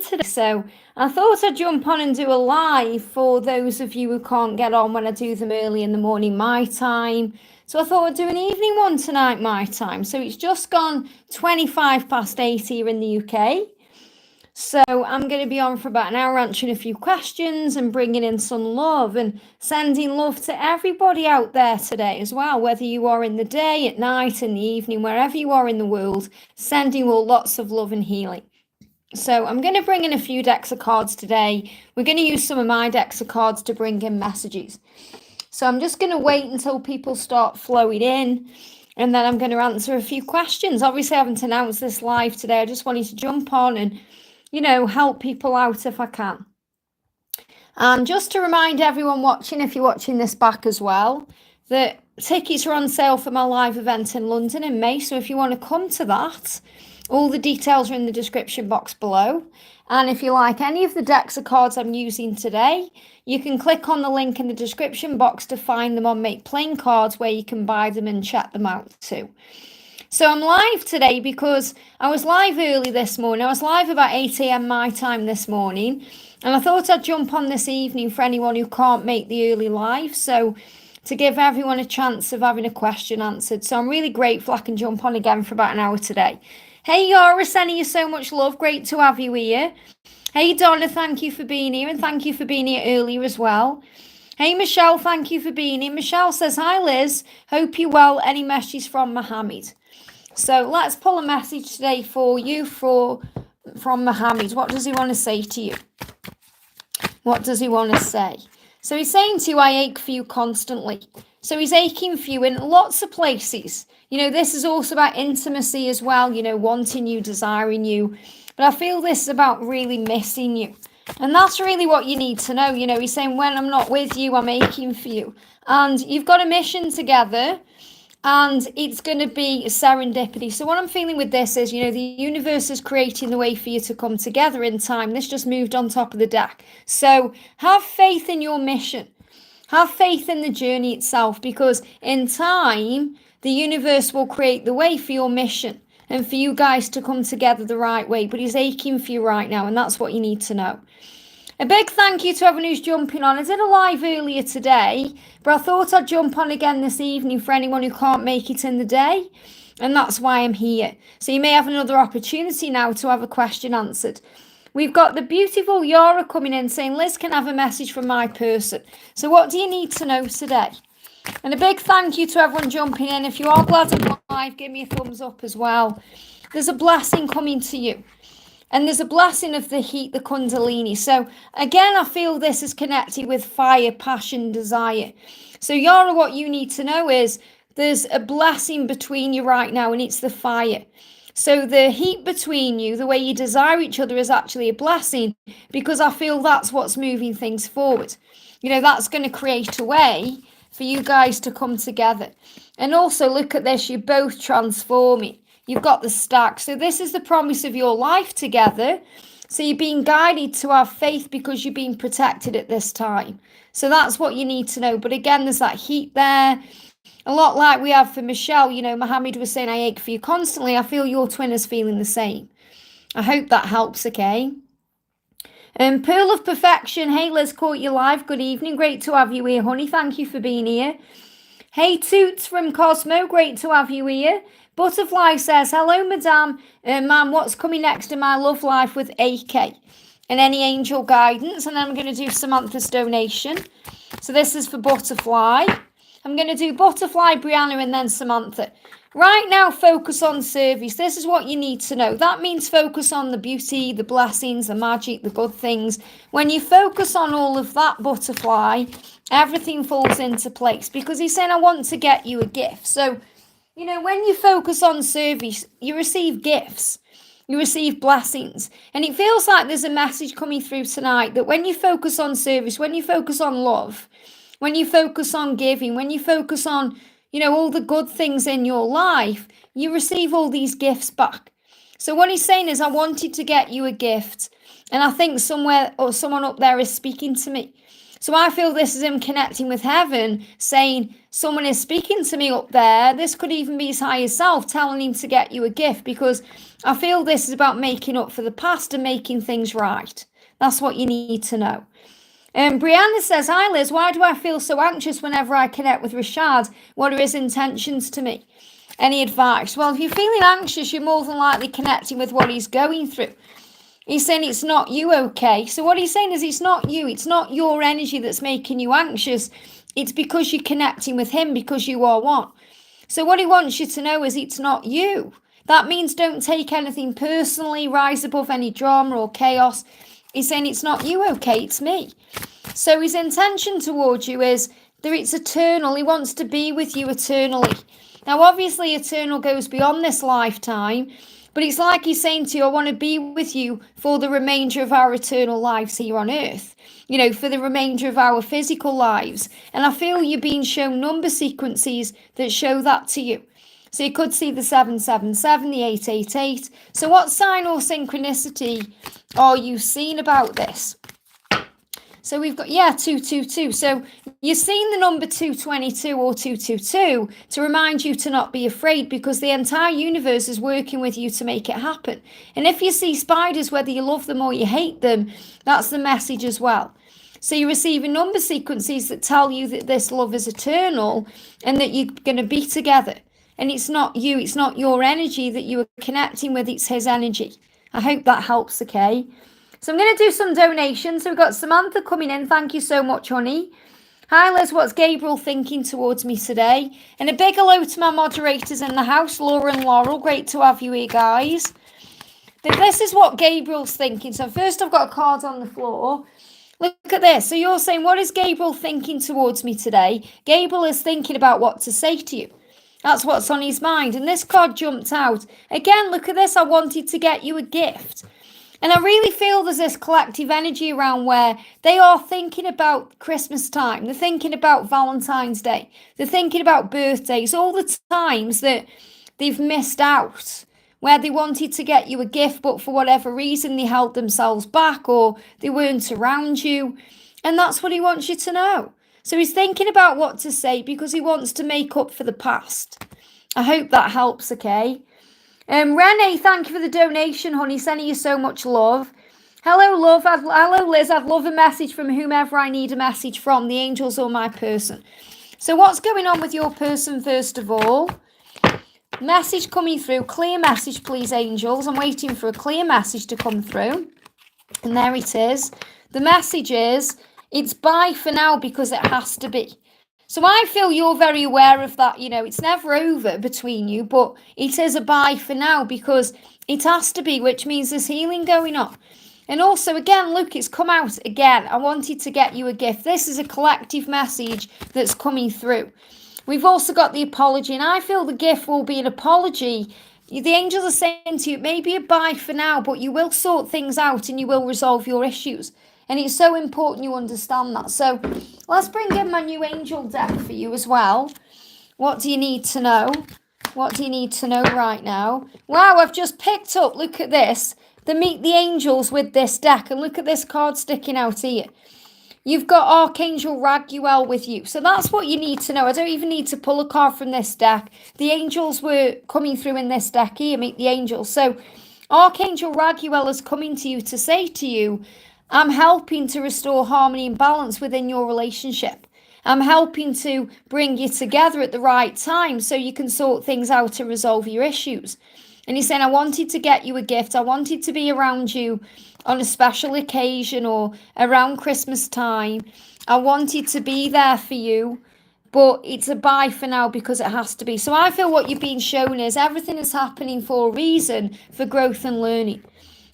today. So I thought I'd jump on and do a live for those of you who can't get on when I do them early in the morning, my time. So I thought I'd do an evening one tonight, my time. So it's just gone 8:25 here in the UK. So I'm going to be on for about an hour answering a few questions and bringing in some love and sending love to everybody out there today as well, whether you are in the day, at night, in the evening, wherever you are in the world, sending all lots of love and healing. So I'm going to bring in a few decks of cards today. We're going to use some of my decks of cards to bring in messages. So I'm just going to wait until people start flowing in, and then I'm going to answer a few questions. Obviously, I haven't announced this live today. I just wanted to jump on and, help people out if I can. And just to remind everyone watching, if you're watching this back as well, that tickets are on sale for my live event in London in May. So if you want to come to that, all the details are in the description box below. And if you like any of the decks of cards I'm using today, you can click on the link in the description box to find them on Make Plain Cards, where you can buy them and check them out too. So I'm live today because I was live early this morning. I was live about 8 a.m. my time this morning. And I thought I'd jump on this evening for anyone who can't make the early live. So to give everyone a chance of having a question answered. So I'm really grateful I can jump on again for about an hour today. Hey, Yara, sending you so much love. Great to have you here. Hey, Donna, thank you for being here. And thank you for being here earlier as well. Hey, Michelle, thank you for being here. Michelle says, hi, Liz. Hope you're well. Any messages from Muhammed? So let's pull a message today for you from Muhammed. What does he want to say to you? What does he want to say? So he's saying to you, I ache for you constantly. So he's aching for you in lots of places. This is also about intimacy as well, wanting you, desiring you. But I feel this is about really missing you. And that's really what you need to know. He's saying, when I'm not with you, I'm aching for you. And you've got a mission together, and it's going to be a serendipity. So what I'm feeling with this is, the universe is creating the way for you to come together in time. This just moved on top of the deck. So have faith in your mission. Have faith in the journey itself, because in time, the universe will create the way for your mission and for you guys to come together the right way. But he's aching for you right now, and that's what you need to know. A big thank you to everyone who's jumping on. I did a live earlier today, but I thought I'd jump on again this evening for anyone who can't make it in the day, and that's why I'm here. So you may have another opportunity now to have a question answered. We've got the beautiful Yara coming in saying, Liz can have a message from my person. So what do you need to know today? And a big thank you to everyone jumping in. If you are glad I'm live, give me a thumbs up as well. There's a blessing coming to you. And there's a blessing of the heat, the Kundalini. So again, I feel this is connected with fire, passion, desire. So Yara, what you need to know is there's a blessing between you right now, and it's the fire. So the heat between you, the way you desire each other, is actually a blessing, because I feel that's what's moving things forward. That's going to create a way for you guys to come together. And also look at this, you're both transforming. You've got the stack. So this is the promise of your life together. So you're being guided to have faith because you're being protected at this time. So that's what you need to know. But again, there's that heat there. A lot like we have for Michelle. Muhammad was saying, I ache for you constantly. I feel your twin is feeling the same. I hope that helps, okay? Pearl of Perfection. Hey, Liz, caught you live. Good evening. Great to have you here, honey. Thank you for being here. Hey, Toots from Cosmo. Great to have you here. Butterfly says, hello, madame. Ma'am, what's coming next in my love life with AK? And any angel guidance. And then I'm going to do Samantha's donation. So this is for Butterfly. I'm going to do Butterfly, Brianna, and then Samantha. Right now, focus on service. This is what you need to know. That means focus on the beauty, the blessings, the magic, the good things. When you focus on all of that, Butterfly, everything falls into place. Because he's saying, I want to get you a gift. So, when you focus on service, you receive gifts. You receive blessings. And it feels like there's a message coming through tonight that when you focus on service, when you focus on love, when you focus on giving, when you focus on, all the good things in your life, you receive all these gifts back. So what he's saying is, I wanted to get you a gift. And I think somewhere or someone up there is speaking to me. So I feel this is him connecting with heaven, saying, someone is speaking to me up there. This could even be his higher self telling him to get you a gift, because I feel this is about making up for the past and making things right. That's what you need to know. Brianna says, hi Liz, why do I feel so anxious whenever I connect with Rashad? What are his intentions to me? Any advice? Well, if you're feeling anxious, you're more than likely connecting with what he's going through. He's saying it's not you, okay? So what he's saying is it's not you. It's not your energy that's making you anxious. It's because you're connecting with him, because you are one. So what he wants you to know is it's not you. That means don't take anything personally, rise above any drama or chaos. He's saying it's not you, okay? It's me. So his intention towards you is that it's eternal. He wants to be with you eternally. Now, obviously, eternal goes beyond this lifetime, but it's like he's saying to you, I want to be with you for the remainder of our eternal lives here on earth, you know, for the remainder of our physical lives. And I feel you're being shown number sequences that show that to you. So you could see the 777, the 888. So what sign or synchronicity are you seeing about this? So we've got, 222. So you're seeing the number 222 or 222 to remind you to not be afraid, because the entire universe is working with you to make it happen. And if you see spiders, whether you love them or you hate them, that's the message as well. So you're receiving number sequences that tell you that this love is eternal and that you're going to be together. And it's not you, it's not your energy that you are connecting with, it's his energy. I hope that helps, okay? So I'm going to do some donations. So we've got Samantha coming in. Thank you so much, honey. Hi, Liz. What's Gabriel thinking towards me today? And a big hello to my moderators in the house, Laura and Laurel. Great to have you here, guys. But this is what Gabriel's thinking. So first I've got a card on the floor. Look at this. So you're saying, what is Gabriel thinking towards me today? Gabriel is thinking about what to say to you. That's what's on his mind. And this card jumped out. Again, look at this. I wanted to get you a gift. And I really feel there's this collective energy around where they are thinking about Christmas time. They're thinking about Valentine's Day. They're thinking about birthdays, all the times that they've missed out, where they wanted to get you a gift, but for whatever reason, they held themselves back or they weren't around you. And that's what he wants you to know. So he's thinking about what to say because he wants to make up for the past. I hope that helps, okay? Renee, thank you for the donation, honey. Sending you so much love. Hello, love. Hello, Liz. I'd love a message from whomever I need a message from, the angels or my person. So what's going on with your person, first of all? Message coming through. Clear message, please, angels. I'm waiting for a clear message to come through. And there it is. The message is, it's bye for now because it has to be. So I feel you're very aware of that. You know, it's never over between you, but it is a bye for now because it has to be, which means there's healing going on. And also, again, look, it's come out again. I wanted to get you a gift. This is a collective message that's coming through. We've also got the apology, and I feel the gift will be an apology. The angels are saying to you, maybe a bye for now, but you will sort things out and you will resolve your issues. And it's so important you understand that. So let's bring in my new angel deck for you as well. What do you need to know? What do you need to know right now? Wow, I've just picked up, look at this, the Meet the Angels with this deck. And look at this card sticking out here. You've got Archangel Raguel with you. So that's what you need to know. I don't even need to pull a card from this deck. The angels were coming through in this deck here, Meet the Angels. So Archangel Raguel is coming to you to say to you, I'm helping to restore harmony and balance within your relationship. I'm helping to bring you together at the right time so you can sort things out and resolve your issues. And he's saying, I wanted to get you a gift. I wanted to be around you on a special occasion or around Christmas time. I wanted to be there for you, but it's a bye for now because it has to be. So I feel what you're being shown is everything is happening for a reason, for growth and learning.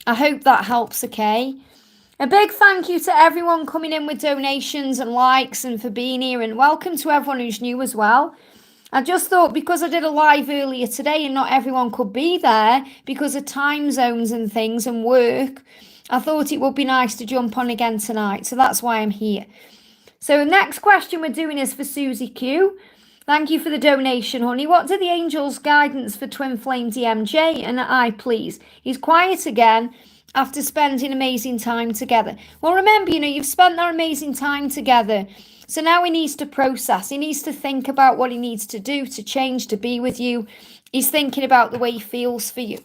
I hope that helps, okay? A big thank you to everyone coming in with donations and likes and for being here, and welcome to everyone who's new as well. I just thought because I did a live earlier today and not everyone could be there because of time zones and things and work, I thought it would be nice to jump on again tonight. So that's why I'm here. So the next question we're doing is for Susie Q. Thank you for the donation, honey. What do the angels' guidance for Twin Flame DMJ and I, please? He's quiet again. after spending amazing time together. Well, remember, you've spent that amazing time together. So now he needs to process. He needs to think about what he needs to do to change, to be with you. He's thinking about the way he feels for you.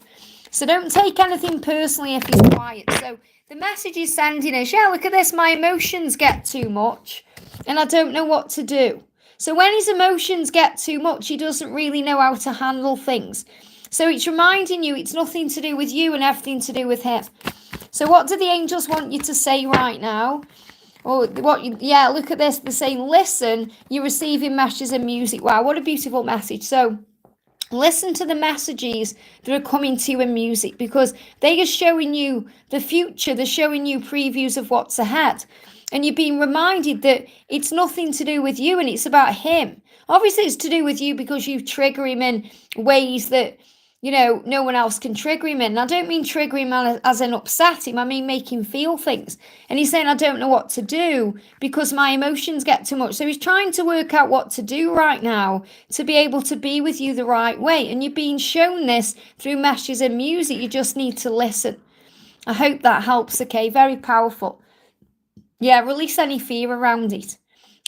So don't take anything personally if he's quiet. So the message he's sending is, yeah, look at this. My emotions get too much and I don't know what to do. So when his emotions get too much, he doesn't really know how to handle things. So it's reminding you it's nothing to do with you and everything to do with him. So what do the angels want you to say right now? Or yeah, look at this. They're saying, listen, you're receiving messages and music. Wow, what a beautiful message. So listen to the messages that are coming to you in music, because they are showing you the future. They're showing you previews of what's ahead. And you're being reminded that it's nothing to do with you and it's about him. Obviously, it's to do with you because you trigger him in ways that, no one else can trigger him in. And I don't mean trigger him as in upset him. I mean make him feel things. And he's saying, I don't know what to do because my emotions get too much. So he's trying to work out what to do right now to be able to be with you the right way. And you're being shown this through messages and music. You just need to listen. I hope that helps, okay? Very powerful. Yeah, release any fear around it.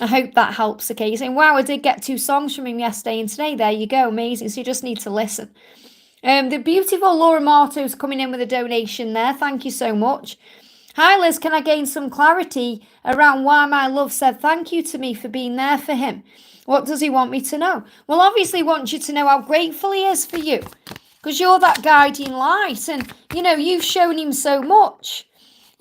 I hope that helps, okay? You're saying, wow, I did get 2 songs from him yesterday and today. There you go, amazing. So you just need to listen. The beautiful Laura Marto's coming in with a donation there. Thank you so much. Hi, Liz. Can I gain some clarity around why my love said thank you to me for being there for him? What does he want me to know? Well, obviously, he wants you to know how grateful he is for you because you're that guiding light and, you've shown him so much.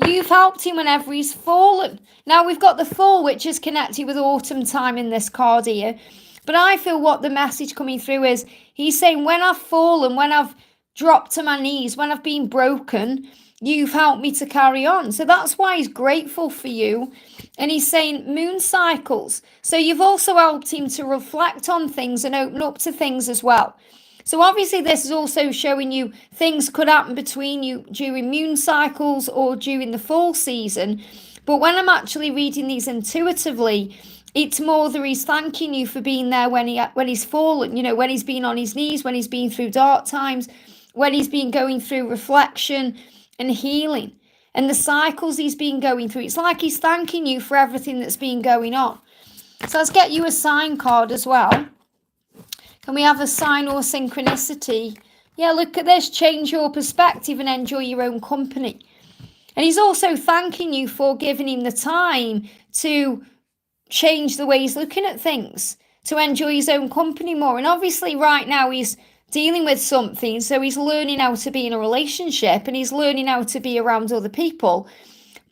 You've helped him whenever he's fallen. Now, we've got the fall, which is connected with autumn time in this card here. But I feel what the message coming through is, he's saying, when I've fallen, when I've dropped to my knees, when I've been broken, you've helped me to carry on. So that's why he's grateful for you. And he's saying moon cycles. So you've also helped him to reflect on things and open up to things as well. So obviously this is also showing you things could happen between you during moon cycles or during the fall season. But when I'm actually reading these intuitively, it's more that he's thanking you for being there when he's fallen, when he's been on his knees, when he's been through dark times, when he's been going through reflection and healing and the cycles he's been going through. It's like he's thanking you for everything that's been going on. So let's get you a sign card as well. Can we have a sign or synchronicity? Yeah, look at this. Change your perspective and enjoy your own company. And he's also thanking you for giving him the time to change the way he's looking at things, to enjoy his own company more. And obviously right now he's dealing with something, so he's learning how to be in a relationship and he's learning how to be around other people.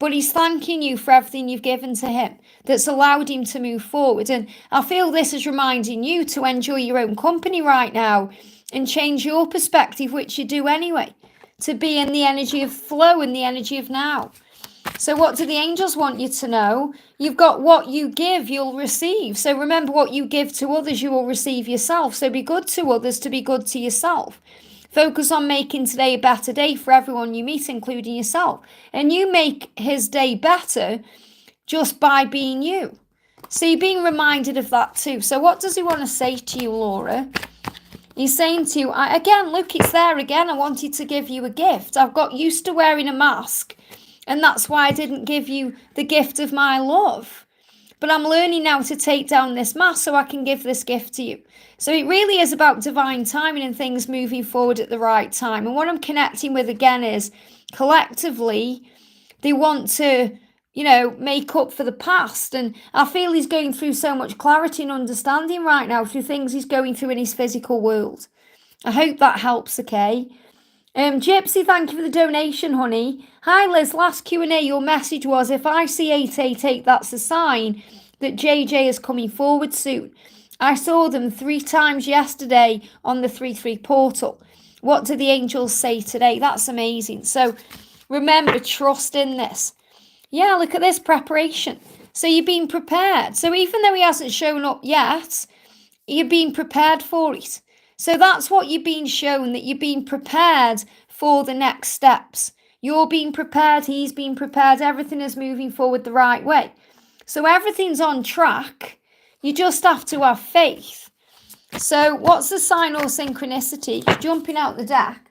But he's thanking you for everything you've given to him that's allowed him to move forward. And I feel this is reminding you to enjoy your own company right now and change your perspective, which you do anyway, to be in the energy of flow and the energy of now. So what do the angels want you to know? You've got what you give, you'll receive. So remember, what you give to others, you will receive yourself. So be good to others to be good to yourself. Focus on making today a better day for everyone you meet, including yourself. And you make his day better just by being you. So you're being reminded of that too. So what does he want to say to you, Laura? He's saying to you, again, look, it's there again. I wanted to give you a gift. I've got used to wearing a mask. And that's why I didn't give you the gift of my love. But I'm learning now to take down this mask so I can give this gift to you. So it really is about divine timing and things moving forward at the right time. And what I'm connecting with again is collectively, they want to, make up for the past. And I feel he's going through so much clarity and understanding right now through things he's going through in his physical world. I hope that helps, okay? Gypsy, thank you for the donation, honey. Hi, Liz. Last Q&A, your message was, if I see 888, that's a sign that JJ is coming forward soon. I saw them 3 times yesterday on the 33 portal. What do the angels say today? That's amazing. So remember, trust in this. Yeah, look at this preparation. So you're being prepared. So even though he hasn't shown up yet, you're being prepared for it. So that's what you're being shown, that you're being prepared for the next steps. You're being prepared, he's being prepared, everything is moving forward the right way. So everything's on track. You just have to have faith. So what's the sign or synchronicity? Jumping out the deck.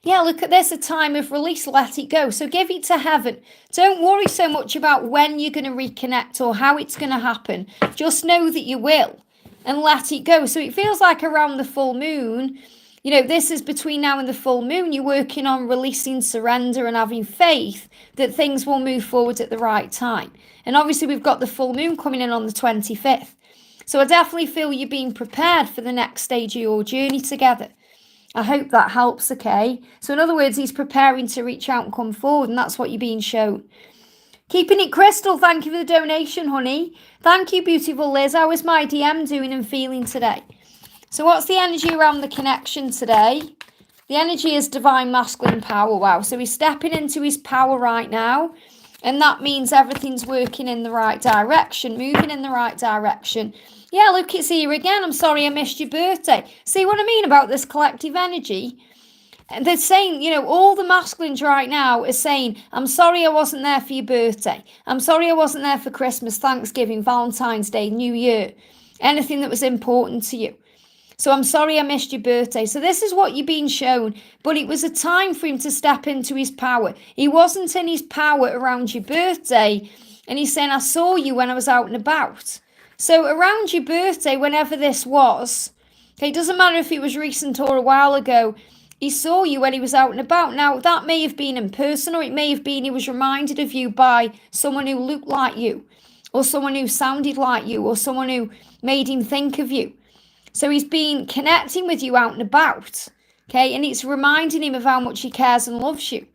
Yeah, look at this, a time of release, let it go. So give it to heaven. Don't worry so much about when you're going to reconnect or how it's going to happen. Just know that you will and let it go. So it feels like around the full moon, this is between now and the full moon, you're working on releasing, surrender and having faith that things will move forward at the right time. And obviously we've got the full moon coming in on the 25th. So I definitely feel you're being prepared for the next stage of your journey together. I hope that helps, okay? So in other words, he's preparing to reach out and come forward, and that's what you're being shown. Keeping it crystal, thank you for the donation, honey. Thank you, beautiful Liz. How is my DM doing and feeling today? So what's the energy around the connection today? The energy is divine masculine power. Wow. So he's stepping into his power right now. And that means everything's working in the right direction, moving in the right direction. Yeah, look, it's here again. I'm sorry I missed your birthday. See what I mean about this collective energy? And they're saying, all the masculines right now are saying, I'm sorry I wasn't there for your birthday. I'm sorry I wasn't there for Christmas, Thanksgiving, Valentine's Day, New Year, anything that was important to you. So I'm sorry I missed your birthday. So this is what you're being shown. But it was a time for him to step into his power. He wasn't in his power around your birthday. And he's saying, I saw you when I was out and about. So around your birthday, whenever this was, okay, it doesn't matter if it was recent or a while ago, he saw you when he was out and about. Now, that may have been in person, or it may have been he was reminded of you by someone who looked like you, or someone who sounded like you, or someone who made him think of you. So he's been connecting with you out and about, okay? And it's reminding him of how much he cares and loves you.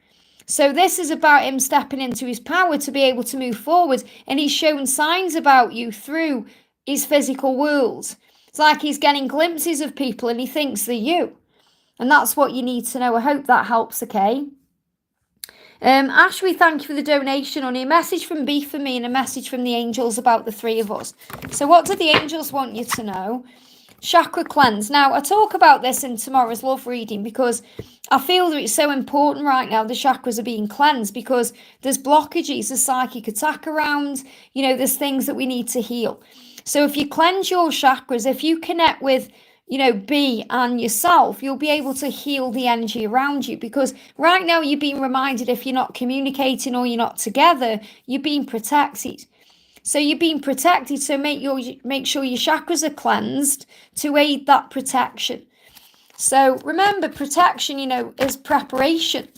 So this is about him stepping into his power to be able to move forward. And he's shown signs about you through his physical world. It's like he's getting glimpses of people and he thinks they're you. And that's what you need to know. I hope that helps, okay? Ashby, thank you for the donation, honey. A message from B for me and a message from the angels about the three of us. So what do the angels want you to know? Chakra cleanse. Now, I talk about this in tomorrow's love reading because I feel that it's so important right now. The chakras are being cleansed because there's blockages, there's psychic attack around, there's things that we need to heal. So if you cleanse your chakras, if you connect with, B and yourself, you'll be able to heal the energy around you, because right now you're being reminded if you're not communicating or you're not together, you're being protected. So you're being protected, so make sure your chakras are cleansed to aid that protection. So remember, protection, is preparation.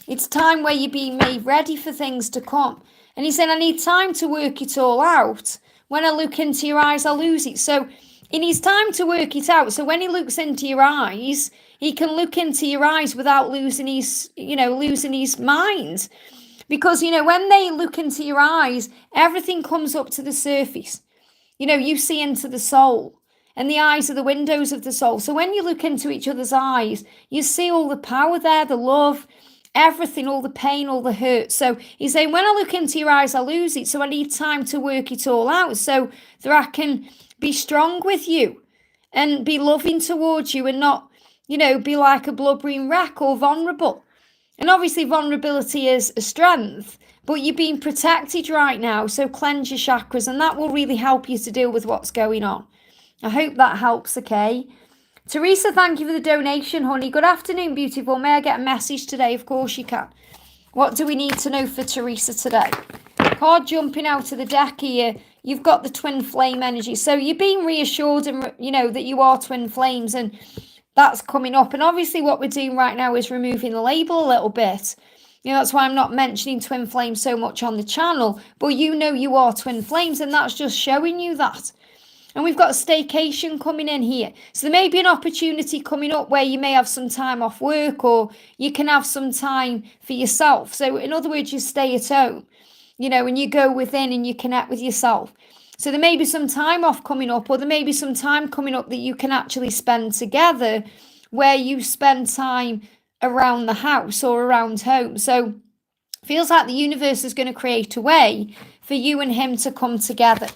It's time where you're being made ready for things to come. And he said, I need time to work it all out. When I look into your eyes, I lose it. So it needs time to work it out. So when he looks into your eyes, he can look into your eyes without losing his mind. Because, when they look into your eyes, everything comes up to the surface. You see into the soul, and the eyes are the windows of the soul. So when you look into each other's eyes, you see all the power there, the love, everything, all the pain, all the hurt. So he's saying, when I look into your eyes, I lose it. So I need time to work it all out so that I can be strong with you and be loving towards you and not, be like a blubbering wreck or vulnerable. And obviously vulnerability is a strength, but you're being protected right now. So cleanse your chakras, and that will really help you to deal with what's going on. I hope that helps, okay? Teresa, thank you for the donation, honey. Good afternoon, beautiful. May I get a message today? Of course you can. What do we need to know for Teresa today? Card jumping out of the deck here. You've got the twin flame energy. So you're being reassured and, that you are twin flames, and that's coming up. And obviously what we're doing right now is removing the label a little bit. That's why I'm not mentioning twin flames so much on the channel. But you are twin flames, and that's just showing you that. And we've got a staycation coming in here. So there may be an opportunity coming up where you may have some time off work, or you can have some time for yourself. So in other words, you stay at home, and you go within and you connect with yourself. So there may be some time off coming up, or there may be some time coming up that you can actually spend together, where you spend time around the house or around home. So it feels like the universe is going to create a way for you and him to come together.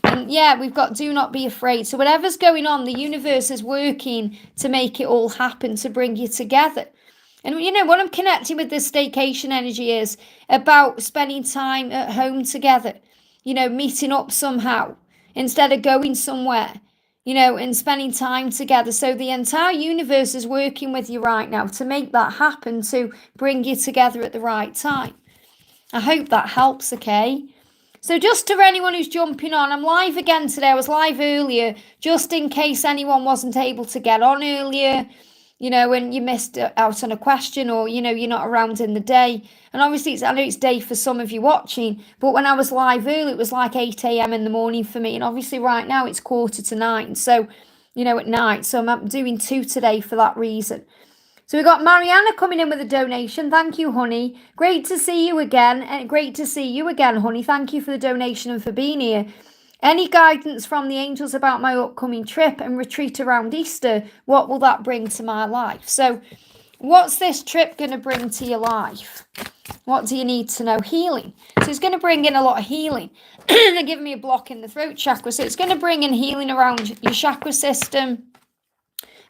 And yeah, we've got do not be afraid. So whatever's going on, the universe is working to make it all happen, to bring you together. And what I'm connecting with this staycation energy is about spending time at home together, meeting up somehow instead of going somewhere. and spending time together. So the entire universe is working with you right now to make that happen, to bring you together at the right time. I hope that helps, okay? So just to anyone who's jumping on, I'm live again today. I was live earlier, just in case anyone wasn't able to get on earlier, and you missed out on a question, or, you're not around in the day. And obviously, I know it's day for some of you watching, but when I was live earlier, it was like 8 a.m. in the morning for me. And obviously right now it's 8:45. So, at night. So I'm doing 2 today for that reason. So we've got Mariana coming in with a donation. Thank you, honey. Great to see you again. And great to see you again, honey. Thank you for the donation and for being here. Any guidance from the angels about my upcoming trip and retreat around Easter? What will that bring to my life? So what's this trip going to bring to your life? What do you need to know? Healing. So it's going to bring in a lot of healing. They're giving me a block in the throat chakra. So it's going to bring in healing around your chakra system.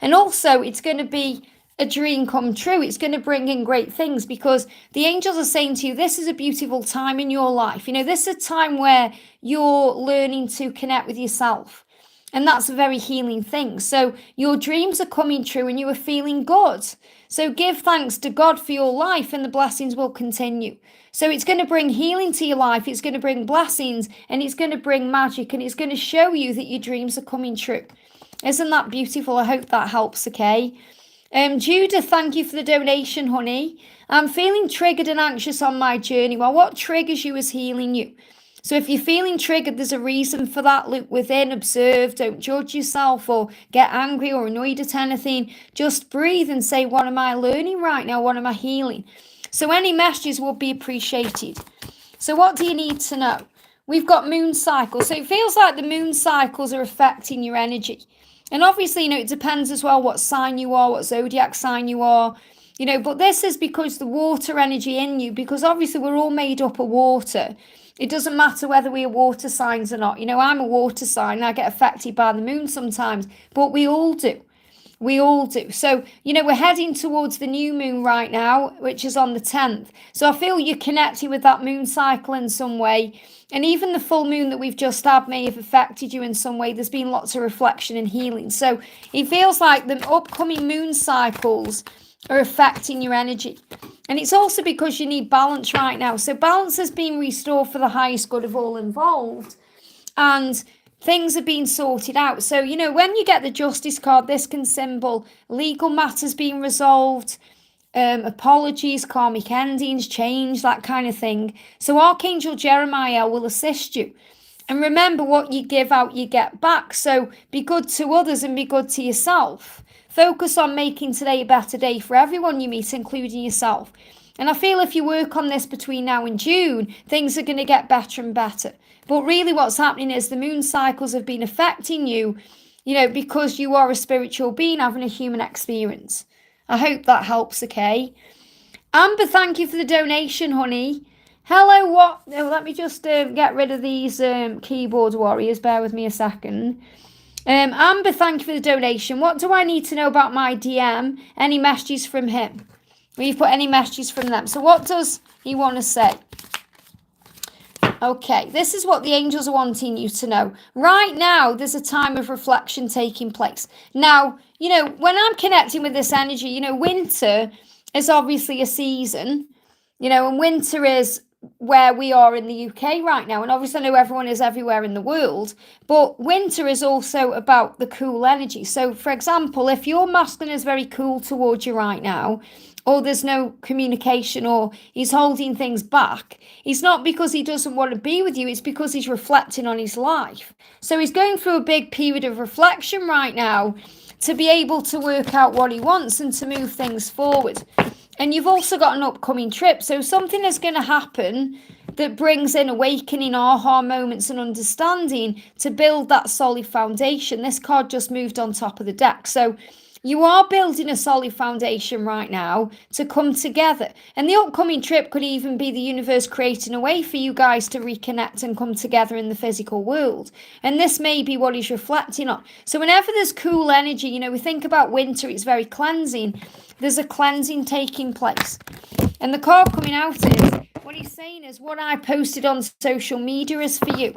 And also it's going to be a dream come true. It's going to bring in great things, because the angels are saying to you, this is a beautiful time in your life. This is a time where you're learning to connect with yourself. And that's a very healing thing. So your dreams are coming true and you are feeling good. So give thanks to God for your life and the blessings will continue. So it's going to bring healing to your life. It's going to bring blessings and it's going to bring magic, and it's going to show you that your dreams are coming true. Isn't that beautiful? I hope that helps, okay? Judah, thank you for the donation, honey. I'm feeling triggered and anxious on my journey. Well, what triggers you is healing you. So if you're feeling triggered, there's a reason for that. Look within, observe, don't judge yourself or get angry or annoyed at anything. Just breathe and say, what am I learning right now? What am I healing? So any messages will be appreciated. So what do you need to know? We've got moon cycles. So it feels like the moon cycles are affecting your energy. And obviously, it depends as well what sign you are, what zodiac sign you are, but this is because the water energy in you, because obviously we're all made up of water. It doesn't matter whether we are water signs or not. I'm a water sign. I get affected by the moon sometimes, but we all do. We all do. So, we're heading towards the new moon right now, which is on the 10th. So I feel you're connected with that moon cycle in some way. And even the full moon that we've just had may have affected you in some way. There's been lots of reflection and healing. So it feels like the upcoming moon cycles are affecting your energy. And it's also because you need balance right now. So balance has been restored for the highest good of all involved. And things are being sorted out. So, when you get the Justice card, this can symbol legal matters being resolved, apologies, karmic endings, change, that kind of thing. So Archangel Jeremiah will assist you. And remember, what you give out, you get back. So be good to others and be good to yourself. Focus on making today a better day for everyone you meet, including yourself. And I feel if you work on this between now and June, things are going to get better and better. But really what's happening is the moon cycles have been affecting you, because you are a spiritual being having a human experience. I hope that helps, okay? Amber, thank you for the donation, honey. Hello, what? Let me just get rid of these keyboard warriors. Bear with me a second. Amber, thank you for the donation. What do I need to know about my DM? Any messages from him? We've put any messages from them. So what does he want to say? Okay, this is what the angels are wanting you to know. Right now, there's a time of reflection taking place. Now, when I'm connecting with this energy, winter is obviously a season, and winter is where we are in the UK right now. And obviously I know everyone is everywhere in the world, but winter is also about the cool energy. So for example, if your masculine is very cool towards you right now, or there's no communication, or he's holding things back, it's not because he doesn't want to be with you, it's because he's reflecting on his life. So he's going through a big period of reflection right now to be able to work out what he wants and to move things forward. And you've also got an upcoming trip, so something is going to happen that brings in awakening, aha moments and understanding to build that solid foundation. This card just moved on top of the deck. So you are building a solid foundation right now to come together. And the upcoming trip could even be the universe creating a way for you guys to reconnect and come together in the physical world. And this may be what he's reflecting on. So whenever there's cool energy, we think about winter, it's very cleansing. There's a cleansing taking place. And the card coming out is what he's saying is what I posted on social media is for you.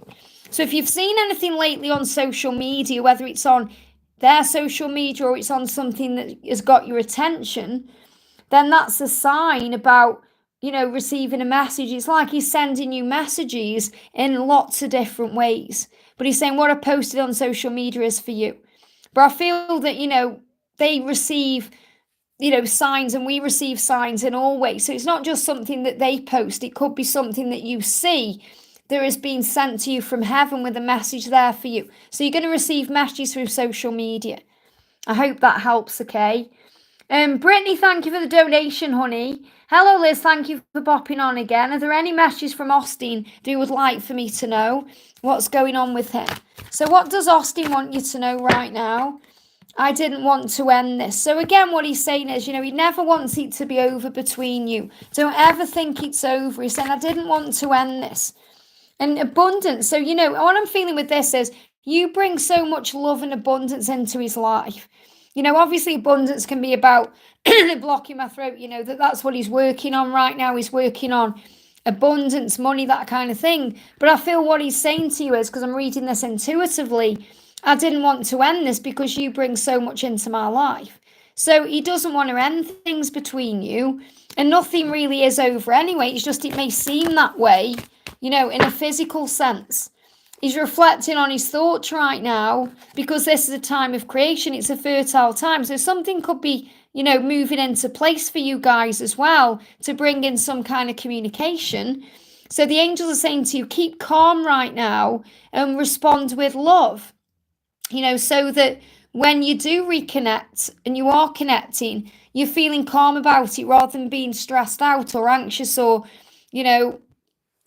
So if you've seen anything lately on social media, whether it's on their social media or it's on something that has got your attention, then that's a sign about, receiving a message. It's like he's sending you messages in lots of different ways. But he's saying what I posted on social media is for you. But I feel that, they receive, signs, and we receive signs in all ways. So it's not just something that they post. It could be something that you see that is being sent to you from heaven with a message there for you. So you're going to receive messages through social media. I hope that helps, okay? Brittany, thank you for the donation, honey. Hello, Liz, thank you for popping on again. Are there any messages from Austin that you would like for me to know? What's going on with him? So what does Austin want you to know right now? I didn't want to end this. So again, what he's saying is, he never wants it to be over between you. Don't ever think it's over. He's saying, I didn't want to end this. And abundance. So, what I'm feeling with this is you bring so much love and abundance into his life. Obviously abundance can be about blocking my throat, that's what he's working on right now. He's working on abundance, money, that kind of thing. But I feel what he's saying to you is, because I'm reading this intuitively, I didn't want to end this because you bring so much into my life. So he doesn't want to end things between you, and nothing really is over anyway. It's just, it may seem that way, in a physical sense. He's reflecting on his thoughts right now because this is a time of creation. It's a fertile time. So something could be, moving into place for you guys as well to bring in some kind of communication. So the angels are saying to you, keep calm right now and respond with love, so that when you do reconnect and you are connecting, you're feeling calm about it rather than being stressed out or anxious or,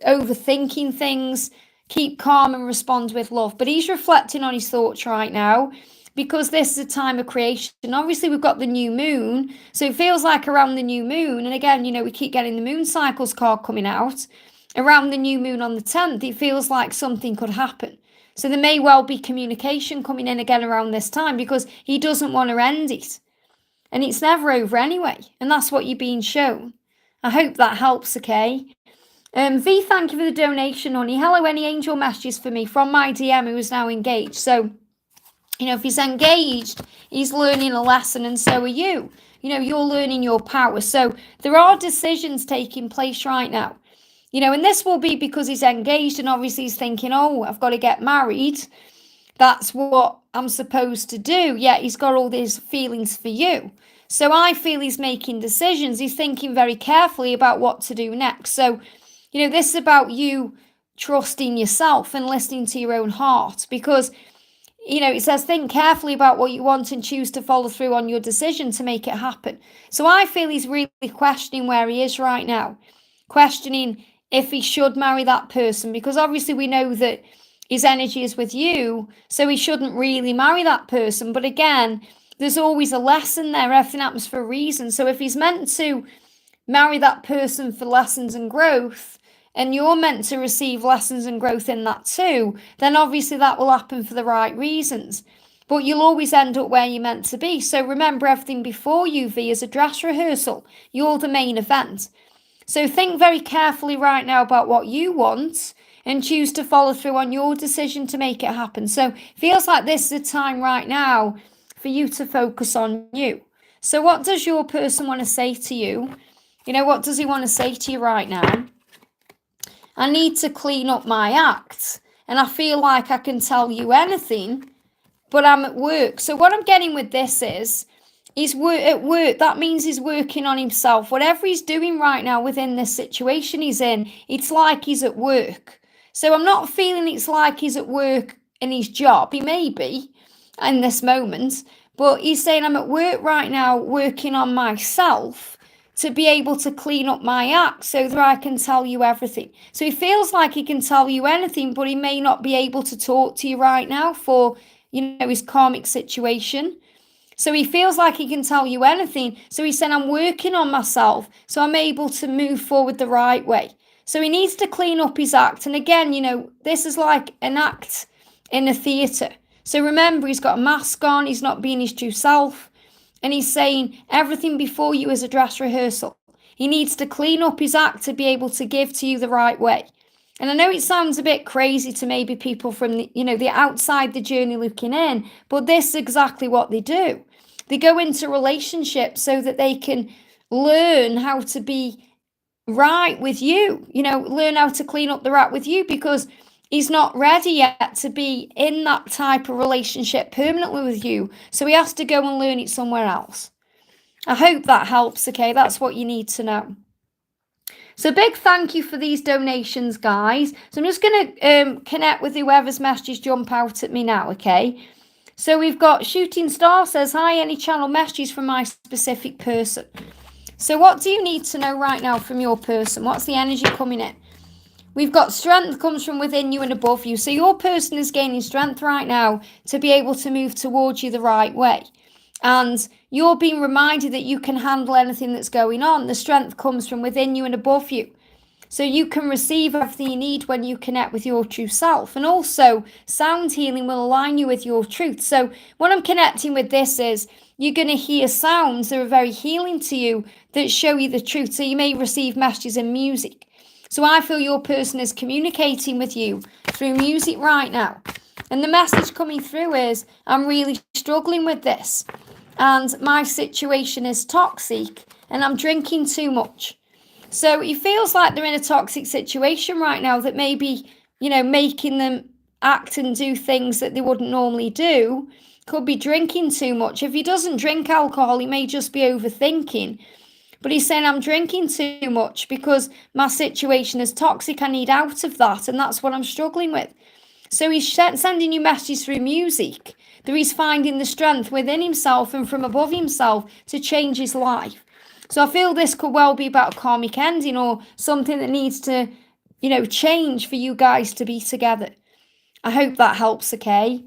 overthinking things. Keep calm and respond with love. But he's reflecting on his thoughts right now because this is a time of creation. Obviously, we've got the new moon. So it feels like around the new moon. And again, we keep getting the moon cycles card coming out. Around the new moon on the 10th, it feels like something could happen. So there may well be communication coming in again around this time because he doesn't want to end it. And it's never over anyway. And that's what you're being shown. I hope that helps, okay? V, thank you for the donation, honey. Hello, any angel messages for me from my DM who is now engaged? So, if he's engaged, he's learning a lesson, and so are you. You're learning your power. So there are decisions taking place right now. And this will be because he's engaged, and obviously he's thinking, oh, I've got to get married. That's what I'm supposed to do. Yet he's got all these feelings for you. So I feel he's making decisions. He's thinking very carefully about what to do next. So, this is about you trusting yourself and listening to your own heart because, it says think carefully about what you want and choose to follow through on your decision to make it happen. So I feel he's really questioning where he is right now, questioning if he should marry that person because obviously we know that his energy is with you, so he shouldn't really marry that person. But again, there's always a lesson there. Everything happens for a reason. So if he's meant to marry that person for lessons and growth, and you're meant to receive lessons and growth in that too, then obviously that will happen for the right reasons. But you'll always end up where you're meant to be. So remember, everything before you, V, is a dress rehearsal. You're the main event. So think very carefully right now about what you want and choose to follow through on your decision to make it happen. So feels like this is a time right now for you to focus on you. So what does your person want to say to you? What does he want to say to you right now? I need to clean up my act. And I feel like I can tell you anything, but I'm at work. So what I'm getting with this is, he's at work. That means he's working on himself. Whatever he's doing right now within this situation he's in, it's like he's at work. So I'm not feeling it's like he's at work in his job. He may be in this moment, but he's saying I'm at work right now working on myself to be able to clean up my act so that I can tell you everything. So he feels like he can tell you anything, but he may not be able to talk to you right now for, his karmic situation. So he feels like he can tell you anything. So he said, I'm working on myself so I'm able to move forward the right way. So he needs to clean up his act. And again, this is like an act in a theatre. So remember, he's got a mask on. He's not being his true self. And he's saying everything before you is a dress rehearsal. He needs to clean up his act to be able to give to you the right way. And I know it sounds a bit crazy to maybe people from the outside the journey looking in, but this is exactly what they do. They go into relationships so that they can learn how to be right with you, learn how to clean up the rat with you, because he's not ready yet to be in that type of relationship permanently with you. So he has to go and learn it somewhere else. I hope that helps, okay? That's what you need to know. So big thank you for these donations, guys. So I'm just going to connect with whoever's messages jump out at me now, okay? So we've got Shooting Star says, hi, any channel messages from my specific person? So what do you need to know right now from your person? What's the energy coming in? We've got strength comes from within you and above you. So your person is gaining strength right now to be able to move towards you the right way. And you're being reminded that you can handle anything that's going on. The strength comes from within you and above you. So you can receive everything you need when you connect with your true self. And also, sound healing will align you with your truth. So what I'm connecting with this is you're going to hear sounds that are very healing to you that show you the truth. So you may receive messages in music. So I feel your person is communicating with you through music right now. And the message coming through is, I'm really struggling with this. And my situation is toxic and I'm drinking too much. So it feels like they're in a toxic situation right now that may be, making them act and do things that they wouldn't normally do. Could be drinking too much. If he doesn't drink alcohol, he may just be overthinking. But he's saying, I'm drinking too much because my situation is toxic. I need out of that. And that's what I'm struggling with. So he's sending you messages through music that he's finding the strength within himself and from above himself to change his life. So I feel this could well be about a karmic ending or something that needs to, change for you guys to be together. I hope that helps, okay?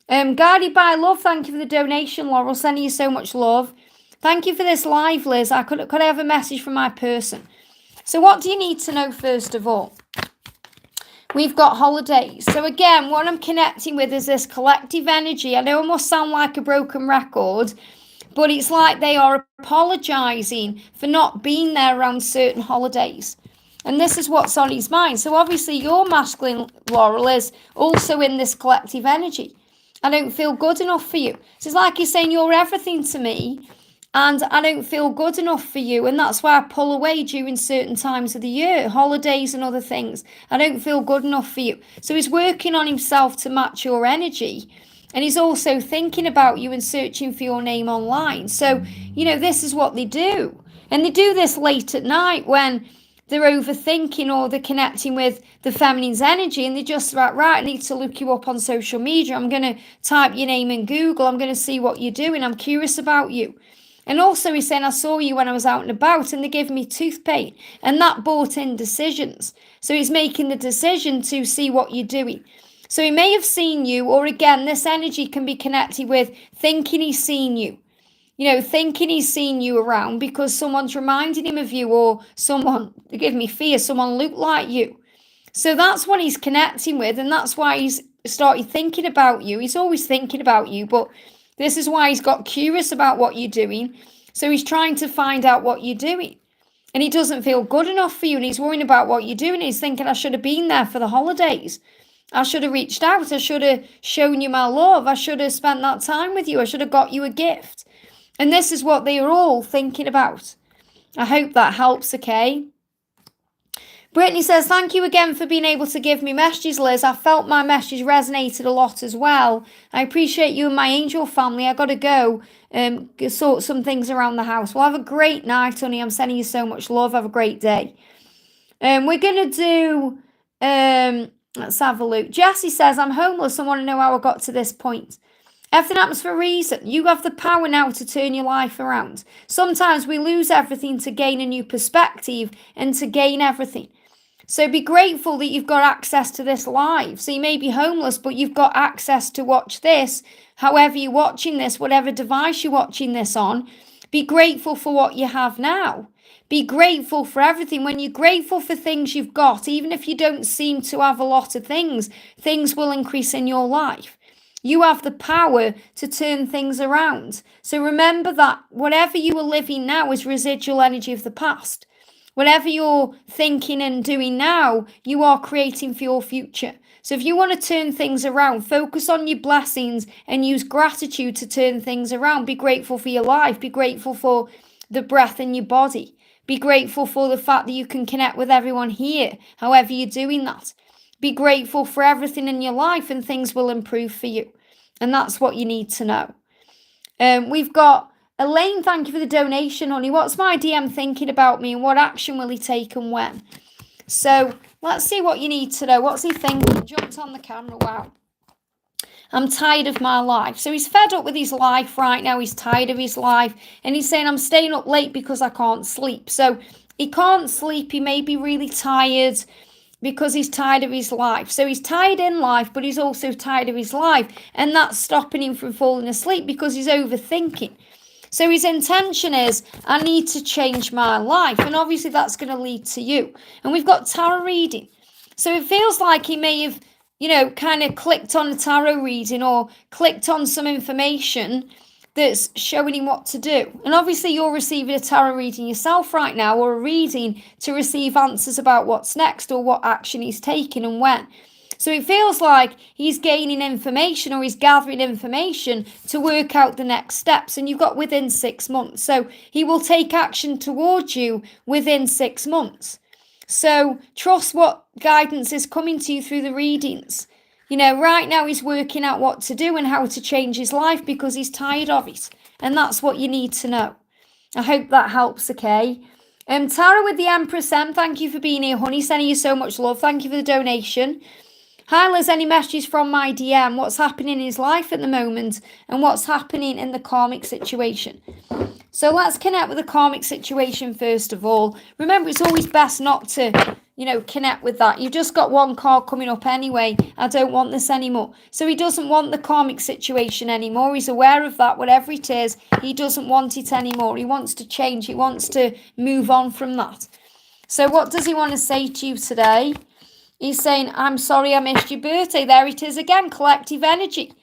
Guided by love, thank you for the donation, Laurel. Sending you so much love. Thank you for this live, Liz. Could I have a message from my person? So what do you need to know first of all? We've got holidays. So again, what I'm connecting with is this collective energy. I know I must sound like a broken record, but it's like they are apologising for not being there around certain holidays. And this is what's on his mind. So obviously your masculine, Laurel, is also in this collective energy. I don't feel good enough for you. So it's like he's saying, you're everything to me, and I don't feel good enough for you. And that's why I pull away during certain times of the year, holidays and other things. I don't feel good enough for you. So he's working on himself to match your energy. And he's also thinking about you and searching for your name online. So, this is what they do. And they do this late at night when they're overthinking or they're connecting with the feminine's energy. And they're just right, I need to look you up on social media. I'm going to type your name in Google. I'm going to see what you're doing. I'm curious about you. And also he's saying, I saw you when I was out and about and they gave me tooth pain. And that brought in decisions. So he's making the decision to see what you're doing. So he may have seen you, or again, this energy can be connected with thinking he's seen you. Thinking he's seen you around because someone's reminding him of you, or someone, give me fear, someone looked like you. So that's what he's connecting with, and that's why he's started thinking about you. He's always thinking about you, but this is why he's got curious about what you're doing. So he's trying to find out what you're doing. And he doesn't feel good enough for you, and he's worrying about what you're doing. He's thinking, I should have been there for the holidays. I should have reached out. I should have shown you my love. I should have spent that time with you. I should have got you a gift. And this is what they are all thinking about. I hope that helps, okay? Brittany says, thank you again for being able to give me messages, Liz. I felt my message resonated a lot as well. I appreciate you and my angel family. I got to go sort some things around the house. Well, have a great night, honey. I'm sending you so much love. Have a great day. We're going to do... let's have a look. Jessie says, I'm homeless and want to know how I got to this point. Everything happens for a reason. You have the power now to turn your life around. Sometimes we lose everything to gain a new perspective and to gain everything. So be grateful that you've got access to this live. So you may be homeless, but you've got access to watch this. However you're watching this, whatever device you're watching this on, be grateful for what you have now. Be grateful for everything. When you're grateful for things you've got, even if you don't seem to have a lot of things, things will increase in your life. You have the power to turn things around. So remember that whatever you are living now is residual energy of the past. Whatever you're thinking and doing now, you are creating for your future. So if you want to turn things around, focus on your blessings and use gratitude to turn things around. Be grateful for your life. Be grateful for the breath in your body. Be grateful for the fact that you can connect with everyone here, however you're doing that. Be grateful for everything in your life and things will improve for you. And that's what you need to know. We've got Elaine, thank you for the donation, honey. What's my DM thinking about me and what action will he take and when? So let's see what you need to know. What's he thinking? Jumped on the camera. Wow. I'm tired of my life. So he's fed up with his life right now. He's tired of his life. And he's saying, I'm staying up late because I can't sleep. So he can't sleep. He may be really tired because he's tired of his life. So he's tired in life, but he's also tired of his life. And that's stopping him from falling asleep because he's overthinking. So his intention is, I need to change my life. And obviously that's going to lead to you. And we've got tarot reading. So it feels like he may have, kind of clicked on a tarot reading or clicked on some information that's showing him what to do. And obviously you're receiving a tarot reading yourself right now, or a reading to receive answers about what's next or what action he's taking and when. So it feels like he's gaining information or he's gathering information to work out the next steps. And you've got within 6 months. So he will take action towards you within 6 months. So trust what guidance is coming to you through the readings. Right now he's working out what to do and how to change his life because he's tired of it. And that's what you need to know. I hope that helps, okay? Tara with the Empress M, thank you for being here, honey. Sending you so much love. Thank you for the donation. Hi, Liz, any messages from my DM? What's happening in his life at the moment and what's happening in the karmic situation? So let's connect with the karmic situation first of all. Remember, it's always best not to, connect with that. You've just got one card coming up anyway. I don't want this anymore. So he doesn't want the karmic situation anymore. He's aware of that, whatever it is. He doesn't want it anymore. He wants to change. He wants to move on from that. So what does he want to say to you today? He's saying, I'm sorry I missed your birthday. There it is again, collective energy.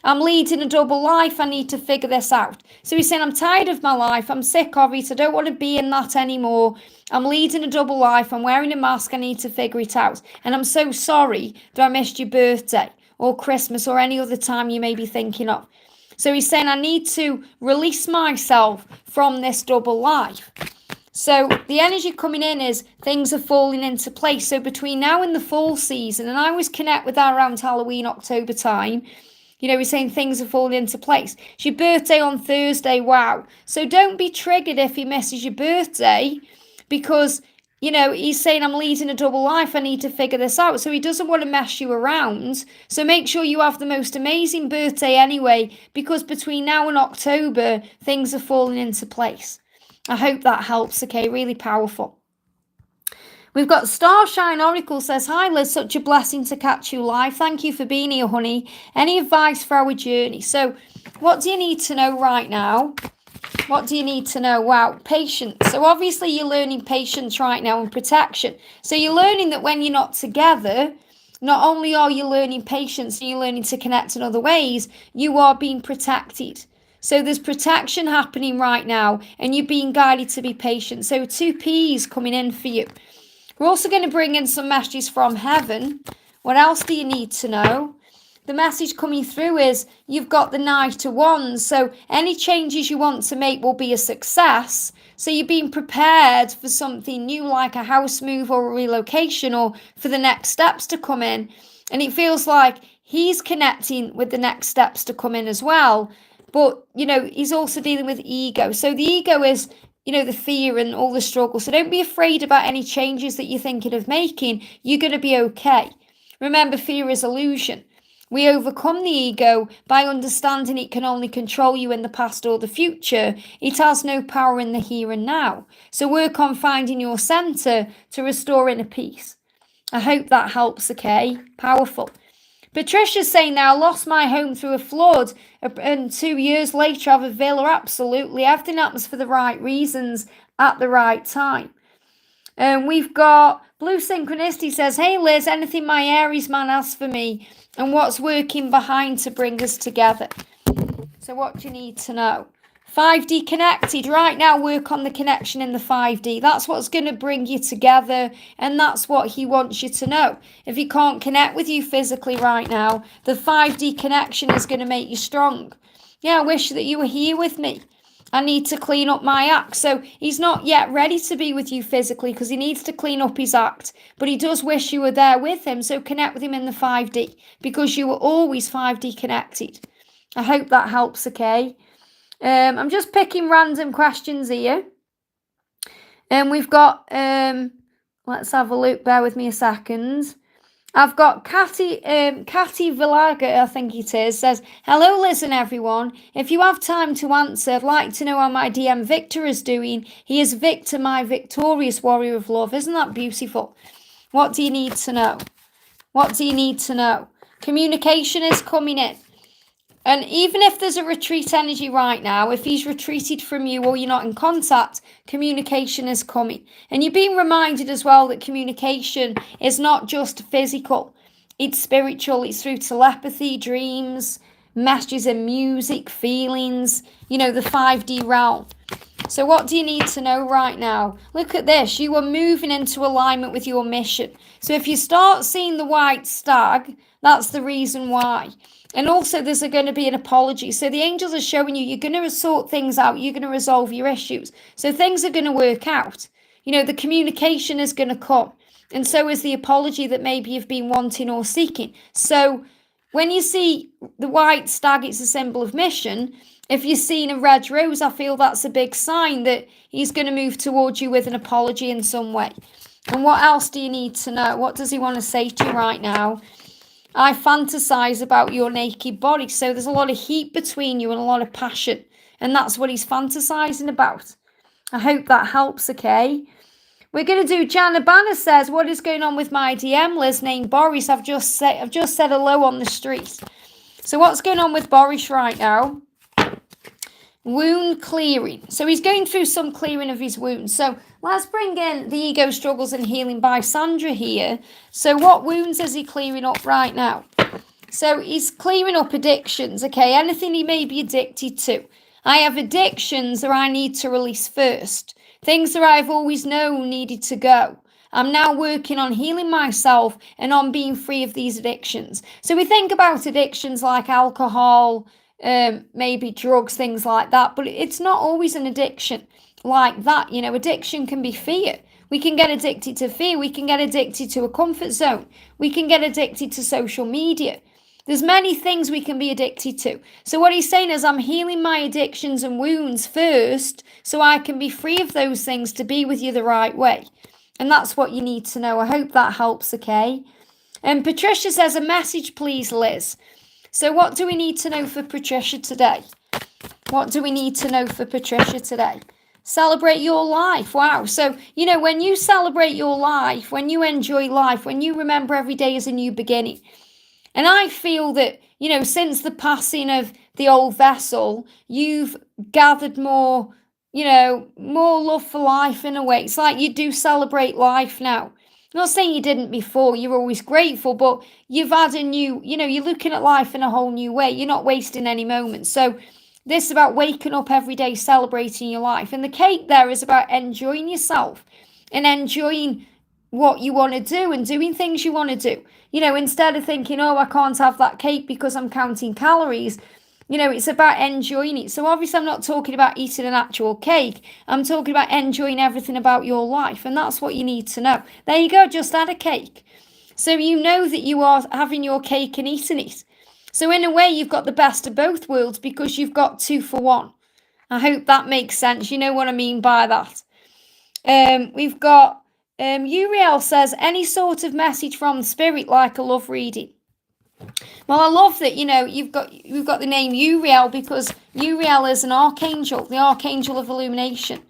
I'm leading a double life. I need to figure this out. So he's saying, I'm tired of my life. I'm sick of it. I don't want to be in that anymore. I'm leading a double life. I'm wearing a mask. I need to figure it out. And I'm so sorry that I missed your birthday or Christmas or any other time you may be thinking of. So he's saying, I need to release myself from this double life. So the energy coming in is things are falling into place. So between now and the fall season, and I always connect with that around Halloween, October time, we're saying things are falling into place. It's your birthday on Thursday, wow. So don't be triggered if he misses your birthday because, he's saying I'm leading a double life. I need to figure this out. So he doesn't want to mess you around. So make sure you have the most amazing birthday anyway, because between now and October, things are falling into place. I hope that helps, okay? Really powerful. We've got Starshine Oracle says, hi Liz, such a blessing to catch you live. Thank you for being here, honey. Any advice for our journey? So what do you need to know right now? What do you need to know? Wow, patience. So obviously you're learning patience right now and protection. So you're learning that when you're not together, not only are you learning patience and you're learning to connect in other ways, you are being protected. So there's protection happening right now and you're being guided to be patient. So 2 P's coming in for you. We're also going to bring in some messages from heaven. What else do you need to know? The message coming through is you've got the Knight of Wands. So any changes you want to make will be a success. So you're being prepared for something new like a house move or a relocation or for the next steps to come in. And it feels like he's connecting with the next steps to come in as well. But, he's also dealing with ego. So the ego is, the fear and all the struggle. So don't be afraid about any changes that you're thinking of making. You're going to be okay. Remember, fear is illusion. We overcome the ego by understanding it can only control you in the past or the future. It has no power in the here and now. So work on finding your center to restore inner peace. I hope that helps, okay? Powerful. Patricia's saying now, I lost my home through a flood and 2 years later I have a villa. Absolutely. Everything happens for the right reasons at the right time. And we've got Blue Synchronicity says, hey Liz, anything my Aries man asks for me and what's working behind to bring us together? So what do you need to know? 5D connected. Right now, work on the connection in the 5D. That's what's going to bring you together, and that's what he wants you to know. If he can't connect with you physically right now, the 5D connection is going to make you strong. Yeah, I wish that you were here with me. I need to clean up my act. So he's not yet ready to be with you physically because he needs to clean up his act. But he does wish you were there with him. So connect with him in the 5D because you were always 5D connected. I hope that helps, okay? I'm just picking random questions here. And we've got, let's have a look. Bear with me a second. I've got Catty Villaga, I think it is, says, hello, listen, everyone. If you have time to answer, I'd like to know how my DM Victor is doing. He is Victor, my victorious warrior of love. Isn't that beautiful? What do you need to know? What do you need to know? Communication is coming in. And even if there's a retreat energy right now, if he's retreated from you or you're not in contact, communication is coming. And you're being reminded as well that communication is not just physical. It's spiritual. It's through telepathy, dreams, messages and music, feelings, the 5D realm. So what do you need to know right now? Look at this. You are moving into alignment with your mission. So if you start seeing the white stag, that's the reason why. And also there's going to be an apology. So the angels are showing you, you're going to sort things out. You're going to resolve your issues. So things are going to work out. The communication is going to come. And so is the apology that maybe you've been wanting or seeking. So when you see the white stag, it's a symbol of mission. If you're seeing a red rose, I feel that's a big sign that he's going to move towards you with an apology in some way. And what else do you need to know? What does he want to say to you right now? I fantasize about your naked body. So there's a lot of heat between you and a lot of passion. And that's what he's fantasizing about. I hope that helps, okay? We're going to do, Jana Banner says, what is going on with my DM, Liz, named Boris? I've just said hello on the street. So what's going on with Boris right now? Wound clearing. So he's going through some clearing of his wounds. So let's bring in the ego struggles and healing by Sandra here. So what wounds is he clearing up right now? So he's clearing up addictions, okay? Anything he may be addicted to. I have addictions that I need to release first. Things that I've always known needed to go. I'm now working on healing myself and on being free of these addictions. So we think about addictions like alcohol, maybe drugs, things like that, but it's not always an addiction like that. Addiction can be fear. We can get addicted to fear. We can get addicted to a comfort zone. We can get addicted to social media. There's many things we can be addicted to. So what he's saying is I'm healing my addictions and wounds first so I can be free of those things to be with you the right way. And that's what you need to know. I hope that helps, okay? And Patricia says, a message, please, Liz. So what do we need to know for Patricia today? What do we need to know for Patricia today? Celebrate your life. Wow. So, when you celebrate your life, when you enjoy life, when you remember every day as a new beginning. And I feel that, since the passing of the old vessel, you've gathered more, more love for life in a way. It's like you do celebrate life now. I'm not saying you didn't before, you're always grateful, but you've had a new, you're looking at life in a whole new way. You're not wasting any moments. So this is about waking up every day, celebrating your life. And the cake there is about enjoying yourself and enjoying what you want to do and doing things you want to do. Instead of thinking, oh, I can't have that cake because I'm counting calories. It's about enjoying it. So obviously I'm not talking about eating an actual cake. I'm talking about enjoying everything about your life. And that's what you need to know. There you go, just add a cake. So you know that you are having your cake and eating it. So in a way, you've got the best of both worlds because you've got 2 for 1. I hope that makes sense. You know what I mean by that. We've got Uriel says, any sort of message from spirit like a love reading. Well, I love that, you've got the name Uriel because Uriel is an archangel, the archangel of illumination.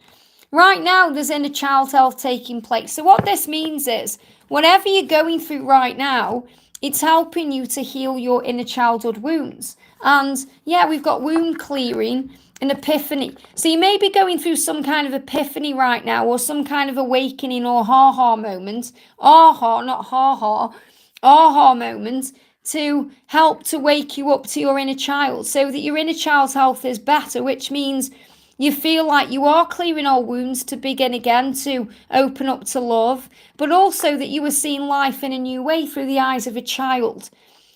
Right now, there's inner child health taking place. So what this means is, whatever you're going through right now, it's helping you to heal your inner childhood wounds. And yeah, we've got wound clearing and epiphany. So you may be going through some kind of epiphany right now or some kind of awakening or ha-ha moment. Aha, not ha-ha. Aha moment. to help to wake you up to your inner child so that your inner child's health is better, which means you feel like you are clearing all wounds to begin again, to open up to love, but also that you are seeing life in a new way through the eyes of a child.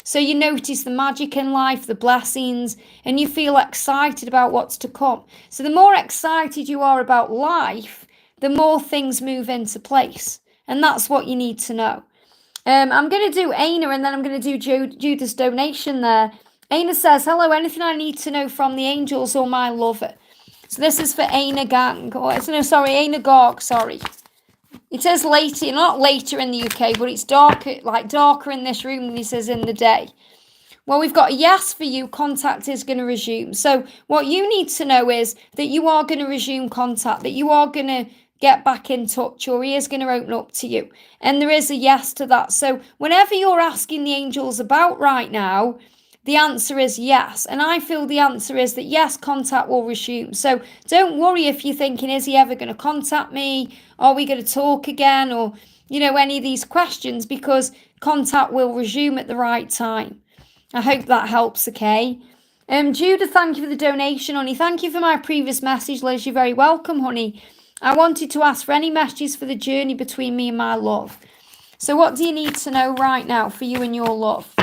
So you notice the magic in life, the blessings, and you feel excited about what's to come. So the more excited you are about life, the more things move into place. And that's what you need to know. I'm going to do Aina, and then I'm going to do Judah's donation there. Aina says, hello, anything I need to know from the angels or my lover? So this is for Aina Gang. Aina Gorg, sorry. It says later, not later in the UK, but it's darker in this room than it says in the day. Well, we've got a yes for you. Contact is going to resume. So what you need to know is that you are going to resume contact, that you are going to get back in touch. Your ear's going to open up to you. And there is a yes to that. So whenever you're asking the angels about right now, the answer is yes. And I feel the answer is that yes, contact will resume. So don't worry if you're thinking, is he ever going to contact me? Are we going to talk again? Or, any of these questions, because contact will resume at the right time. I hope that helps, okay? Judah, thank you for the donation, honey. Thank you for my previous message, Liz. You're very welcome, honey. I wanted to ask for any messages for the journey between me and my love. So what do you need to know right now for you and your love?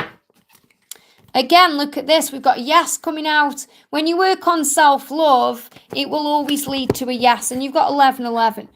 Again, look at this. We've got a yes coming out. When you work on self-love, it will always lead to a yes. And you've got 1111.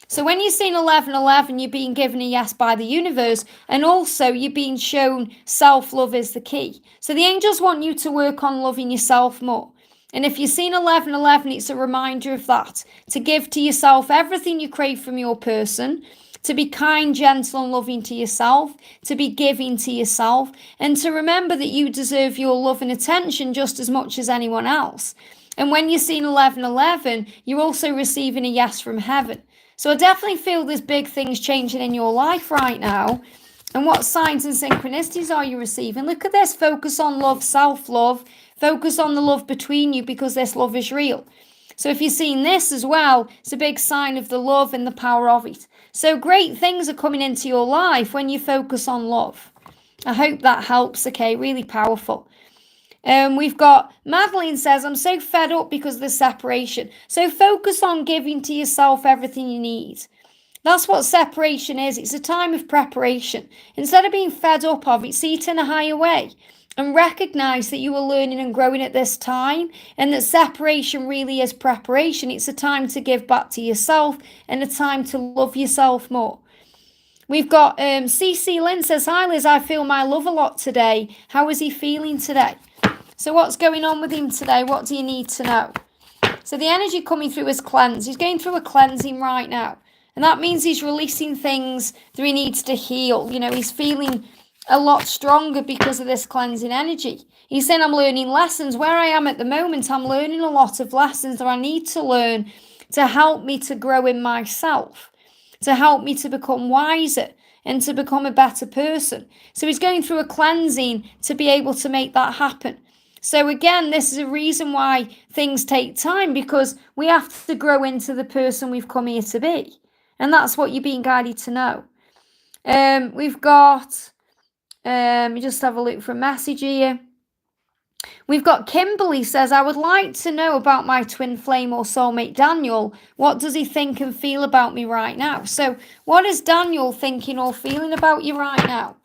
So when you're seeing 1111, you're being given a yes by the universe. And also you're being shown self-love is the key. So the angels want you to work on loving yourself more. And if you're seeing 1111, it's a reminder of that. To give to yourself everything you crave from your person. To be kind, gentle, and loving to yourself, to be giving to yourself, and to remember that you deserve your love and attention just as much as anyone else. And when you're seeing 1111, you're also receiving a yes from heaven. So I definitely feel there's big things changing in your life right now. And what signs and synchronicities are you receiving? Look at this. Focus on love, self-love. Focus on the love between you, because this love is real. So if you're seeing this as well, it's a big sign of the love and the power of it. So great things are coming into your life when you focus on love. I hope that helps, okay? Really powerful. We've got Madeline says, I'm so fed up because of the separation. So focus on giving to yourself everything you need. That's what separation is. It's a time of preparation. Instead of being fed up of it, see it in a higher way. And recognize that you are learning and growing at this time, and that separation really is preparation. It's a time to give back to yourself and a time to love yourself more. We've got CC Lynn says, hi Liz, I feel my love a lot today. How is he feeling today? So what's going on with him today? What do you need to know? So the energy coming through is cleanse. He's going through a cleansing right now. And that means he's releasing things that he needs to heal. He's feeling a lot stronger because of this cleansing energy. He's saying, I'm learning lessons. Where I am at the moment, I'm learning a lot of lessons that I need to learn to help me to grow in myself, to help me to become wiser and to become a better person. So he's going through a cleansing to be able to make that happen. So again, this is a reason why things take time, because we have to grow into the person we've come here to be. And that's what you're being guided to know. We've got... just have a look for a message here. We've got Kimberly says, I would like to know about my twin flame or soulmate Daniel. What does he think and feel about me right now? So what is Daniel thinking or feeling about you right now?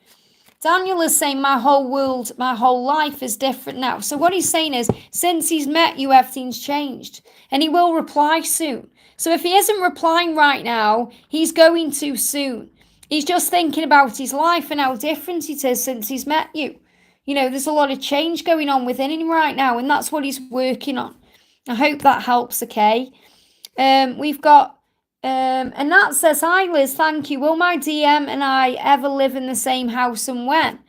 Daniel is saying, my whole world, my whole life is different now. So what he's saying is, since he's met you, everything's changed. And he will reply soon. So if he isn't replying right now, he's going to soon. He's just thinking about his life and how different it is since he's met you. There's a lot of change going on within him right now, and that's what he's working on. I hope that helps, okay? We've got, and that says, hi Liz, thank you. Will my DM and I ever live in the same house, and when?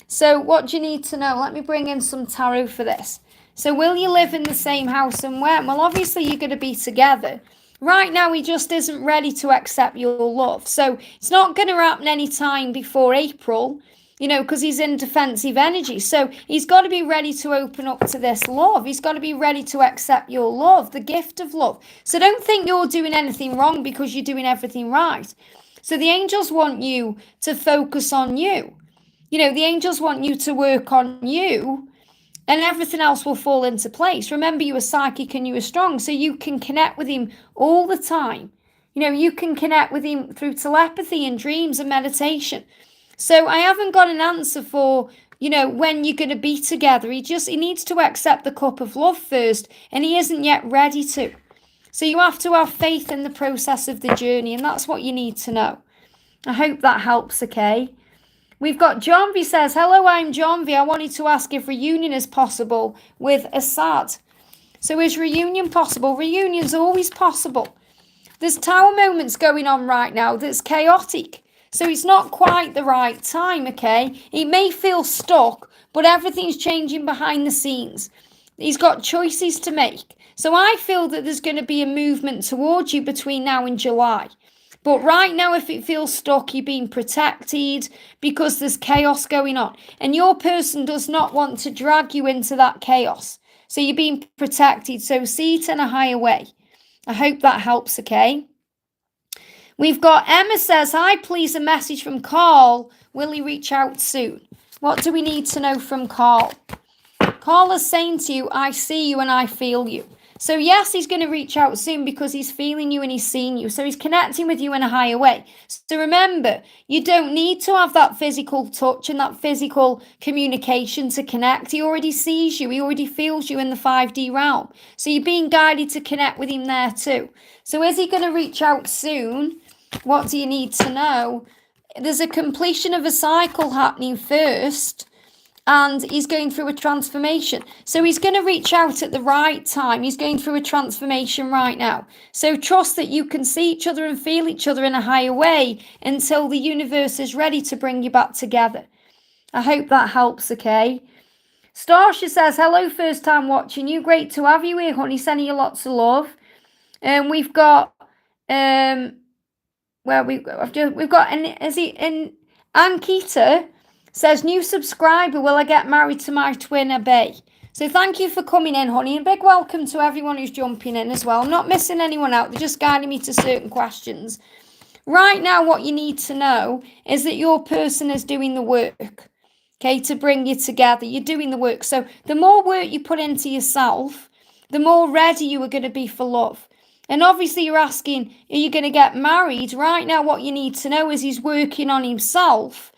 So what do you need to know? Let me bring in some tarot for this. So will you live in the same house, and when? Well, obviously you're going to be together. Right now, he just isn't ready to accept your love. So it's not going to happen any time before April, because he's in defensive energy. So he's got to be ready to open up to this love. He's got to be ready to accept your love, the gift of love. So don't think you're doing anything wrong because you're doing everything right. So the angels want you to focus on you. The angels want you to work on you, and everything else will fall into place. Remember, you are psychic and you are strong, so you can connect with him all the time. You can connect with him through telepathy and dreams and meditation. So I haven't got an answer for, when you're going to be together. He needs to accept the cup of love first, and he isn't yet ready to. So you have to have faith in the process of the journey, and that's what you need to know. I hope that helps, okay? We've got John V says, hello, I'm John V. I wanted to ask if reunion is possible with Assad. So is reunion possible? Reunion's always possible. There's tower moments going on right now that's chaotic. So it's not quite the right time, okay? It may feel stuck, but everything's changing behind the scenes. He's got choices to make. So I feel that there's going to be a movement towards you between now and July. But right now, if it feels stuck, you're being protected because there's chaos going on. And your person does not want to drag you into that chaos. So you're being protected. So see it in a higher way. I hope that helps, okay? We've got Emma says, hi, please, a message from Carl. Will he reach out soon? What do we need to know from Carl? Carl is saying to you, I see you and I feel you. So yes, he's going to reach out soon because he's feeling you and he's seeing you. So he's connecting with you in a higher way. So remember, you don't need to have that physical touch and that physical communication to connect. He already sees you. He already feels you in the 5D realm. So you're being guided to connect with him there too. So is he going to reach out soon? What do you need to know? There's a completion of a cycle happening first. And he's going through a transformation. So he's going to reach out at the right time. He's going through a transformation right now. So trust that you can see each other and feel each other in a higher way until the universe is ready to bring you back together. I hope that helps, okay? Starsha says, hello, first time watching you. Great to have you here, honey. Sending you lots of love. And we've got, we've got, Ankita says, new subscriber, will I get married to my twin, Abe? So thank you for coming in, honey, and big welcome to everyone who's jumping in as well. I'm not missing anyone out. They're just guiding me to certain questions. Right now, what you need to know is that your person is doing the work, okay, to bring you together. You're doing the work. So the more work you put into yourself, the more ready you are going to be for love. And obviously you're asking, are you going to get married? Right now, what you need to know is he's working on himself.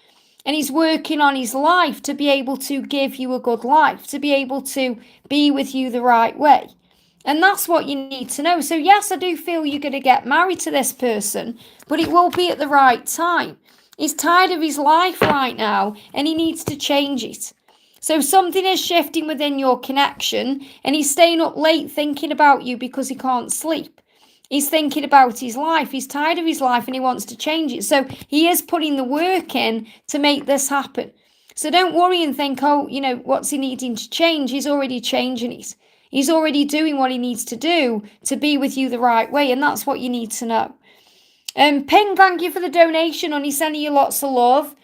And he's working on his life to be able to give you a good life, to be able to be with you the right way. And that's what you need to know. So yes, I do feel you're going to get married to this person, but it will be at the right time. He's tired of his life right now and he needs to change it. So something is shifting within your connection and he's staying up late thinking about you because he can't sleep. He's thinking about his life. He's tired of his life and he wants to change it. So he is putting the work in to make this happen. So don't worry and think, oh, what's he needing to change? He's already changing it. He's already doing what he needs to do to be with you the right way. And that's what you need to know. Ping, thank you for the donation, honey. Sending you lots of love.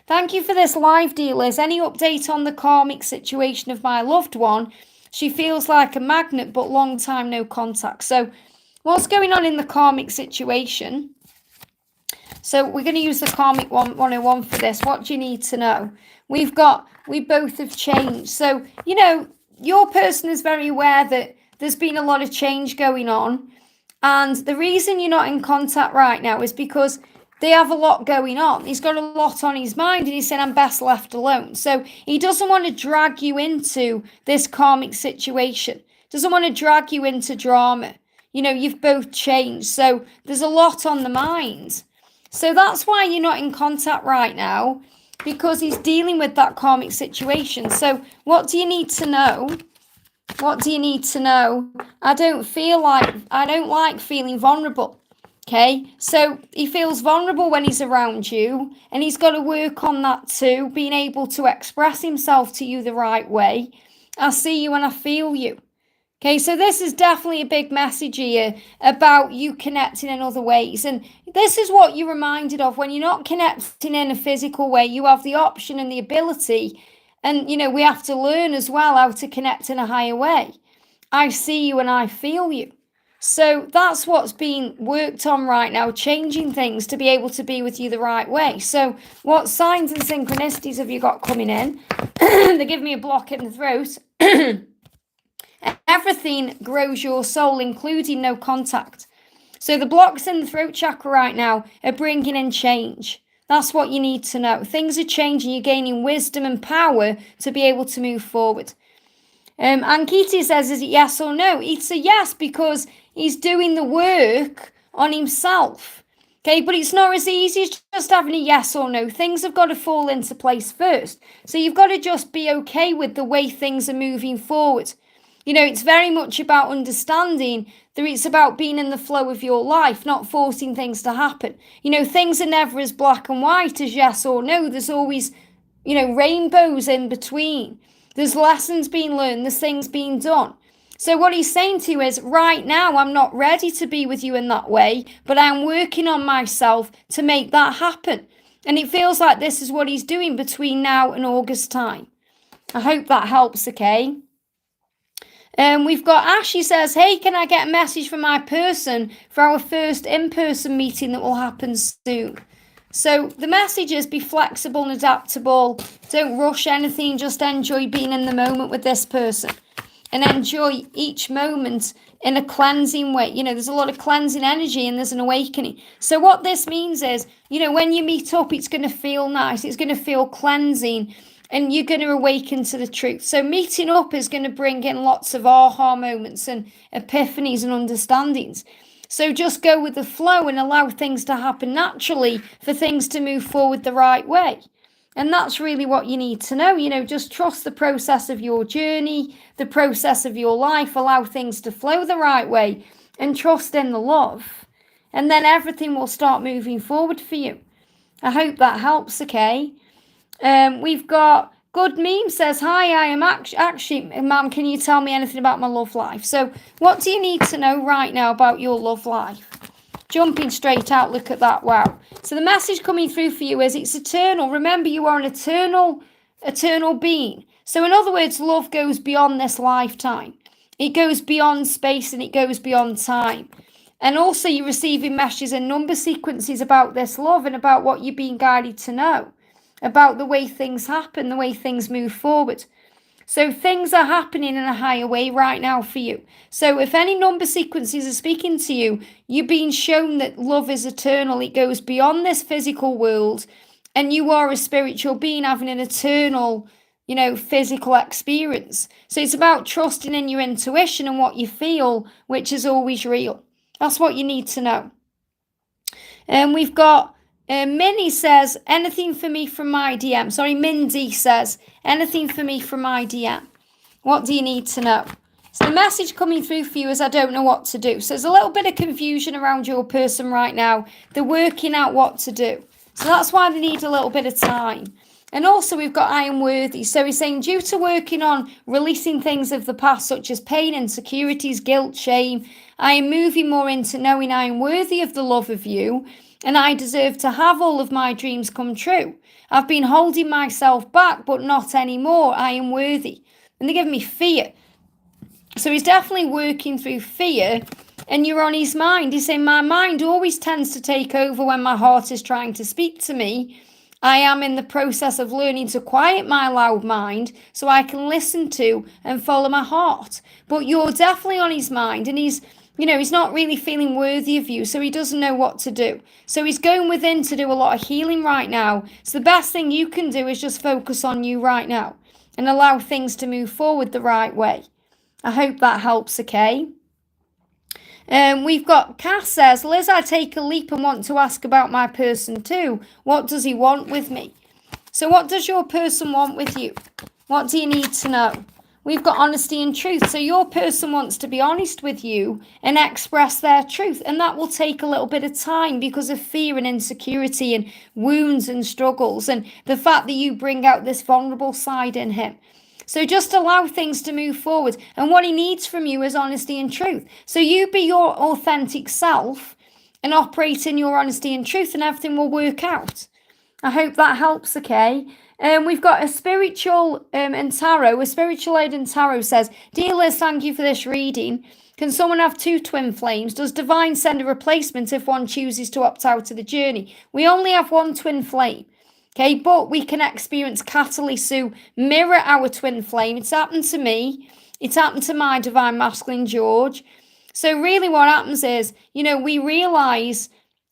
Thank you for this live deal. Is any update on the karmic situation of my loved one? She feels like a magnet, but long time no contact. So what's going on in the karmic situation? So we're going to use the karmic 101 for this. What do you need to know? We both have changed. So, your person is very aware that there's been a lot of change going on. And the reason you're not in contact right now is because they have a lot going on. He's got a lot on his mind and he said, I'm best left alone. So he doesn't want to drag you into this karmic situation. Doesn't want to drag you into drama. You've both changed. So there's a lot on the mind. So that's why you're not in contact right now, because he's dealing with that karmic situation. So what do you need to know? What do you need to know? I don't like feeling vulnerable. Okay, so he feels vulnerable when he's around you, and he's got to work on that too, being able to express himself to you the right way. I see you and I feel you. Okay, so this is definitely a big message here about you connecting in other ways. And this is what you're reminded of. When you're not connecting in a physical way, you have the option and the ability. And, we have to learn as well how to connect in a higher way. I see you and I feel you. So that's what's being worked on right now, changing things to be able to be with you the right way. So what signs and synchronicities have you got coming in? They give me a block in the throat. Everything grows your soul, including no contact. So the blocks in the throat chakra right now are bringing in change. That's what you need to know. Things are changing. You're gaining wisdom and power to be able to move forward. Ankiti says, is it yes or no? It's a yes, because he's doing the work on himself. Okay, but it's not as easy as just having a yes or no. Things have got to fall into place first. So you've got to just be okay with the way things are moving forward. You know, it's very much about understanding that it's about being in the flow of your life, not forcing things to happen. You know, things are never as black and white as yes or no. There's always, you know, rainbows in between. There's lessons being learned, there's things being done. So what he's saying to you is, right now, I'm not ready to be with you in that way, but I'm working on myself to make that happen. And it feels like this is what he's doing between now and August time. I hope that helps, okay? We've got Ash, he says, hey, can I get a message from my person for our first in-person meeting that will happen soon? So the message is, be flexible and adaptable. Don't rush anything. Just enjoy being in the moment with this person. And enjoy each moment in a cleansing way. You know, there's a lot of cleansing energy and there's an awakening. So what this means is, you know, when you meet up, it's going to feel nice. It's going to feel cleansing. And you're going to awaken to the truth. So meeting up is going to bring in lots of aha moments and epiphanies and understandings. So just go with the flow and allow things to happen naturally for things to move forward the right way. And that's really what you need to know. You know, just trust the process of your journey, the process of your life, allow things to flow the right way and trust in the love. And then everything will start moving forward for you. I hope that helps, okay? We've got Good Meme says, hi, I am actually, ma'am, can you tell me anything about my love life? So what do you need to know right now about your love life? Jumping straight out, look at that, wow. So the message coming through for you is it's eternal. Remember, you are an eternal being. So in other words, love goes beyond this lifetime. It goes beyond space and it goes beyond time. And also you're receiving messages and number sequences about this love and about what you're being guided to know. About the way things happen, the way things move forward. So things are happening in a higher way right now for you. So if any number sequences are speaking to you, you're being shown that love is eternal. It goes beyond this physical world. And you are a spiritual being having an eternal, you know, physical experience. So it's about trusting in your intuition and what you feel, which is always real. That's what you need to know. And we've got Minnie says, anything for me from my DM. Sorry, Mindy says, anything for me from my DM. What do you need to know? So the message coming through for you is, I don't know what to do. So there's a little bit of confusion around your person right now. They're working out what to do. So that's why they need a little bit of time. And also we've got I am worthy. So he's saying, due to working on releasing things of the past, such as pain, insecurities, guilt, shame, I am moving more into knowing I am worthy of the love of you. And I deserve to have all of my dreams come true. I've been holding myself back, but not anymore. I am worthy. And they give me fear. So he's definitely working through fear. And you're on his mind. He's saying, my mind always tends to take over when my heart is trying to speak to me. I am in the process of learning to quiet my loud mind so I can listen to and follow my heart. But you're definitely on his mind. And he's not really feeling worthy of you, so he doesn't know what to do. So he's going within to do a lot of healing right now. So the best thing you can do is just focus on you right now and allow things to move forward the right way. I hope that helps, okay? We've got Cass says, Liz, I take a leap and want to ask about my person too. What does he want with me? So what does your person want with you? What do you need to know? We've got honesty and truth. So your person wants to be honest with you and express their truth. And that will take a little bit of time because of fear and insecurity and wounds and struggles and the fact that you bring out this vulnerable side in him. So just allow things to move forward. And what he needs from you is honesty and truth. So you be your authentic self and operate in your honesty and truth and everything will work out. I hope that helps, okay? We've got a spiritual and tarot. A spiritual aid and tarot says, "Dear Liz, thank you for this reading. Can someone have two twin flames? Does divine send a replacement if one chooses to opt out of the journey?" We only have one twin flame. Okay, but we can experience catalysts who mirror our twin flame. It's happened to me. It's happened to my divine masculine George. So really what happens is, we realize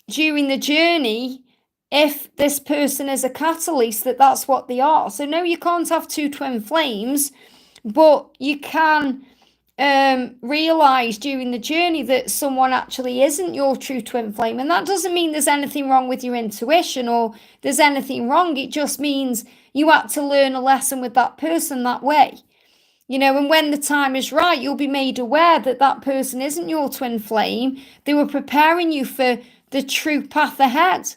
during the journey, if this person is a catalyst, that's what they are. So no, you can't have two twin flames, but you can realize during the journey that someone actually isn't your true twin flame. And that doesn't mean there's anything wrong with your intuition or there's anything wrong. It just means you had to learn a lesson with that person that way. And when the time is right, you'll be made aware that that person isn't your twin flame. They were preparing you for the true path ahead.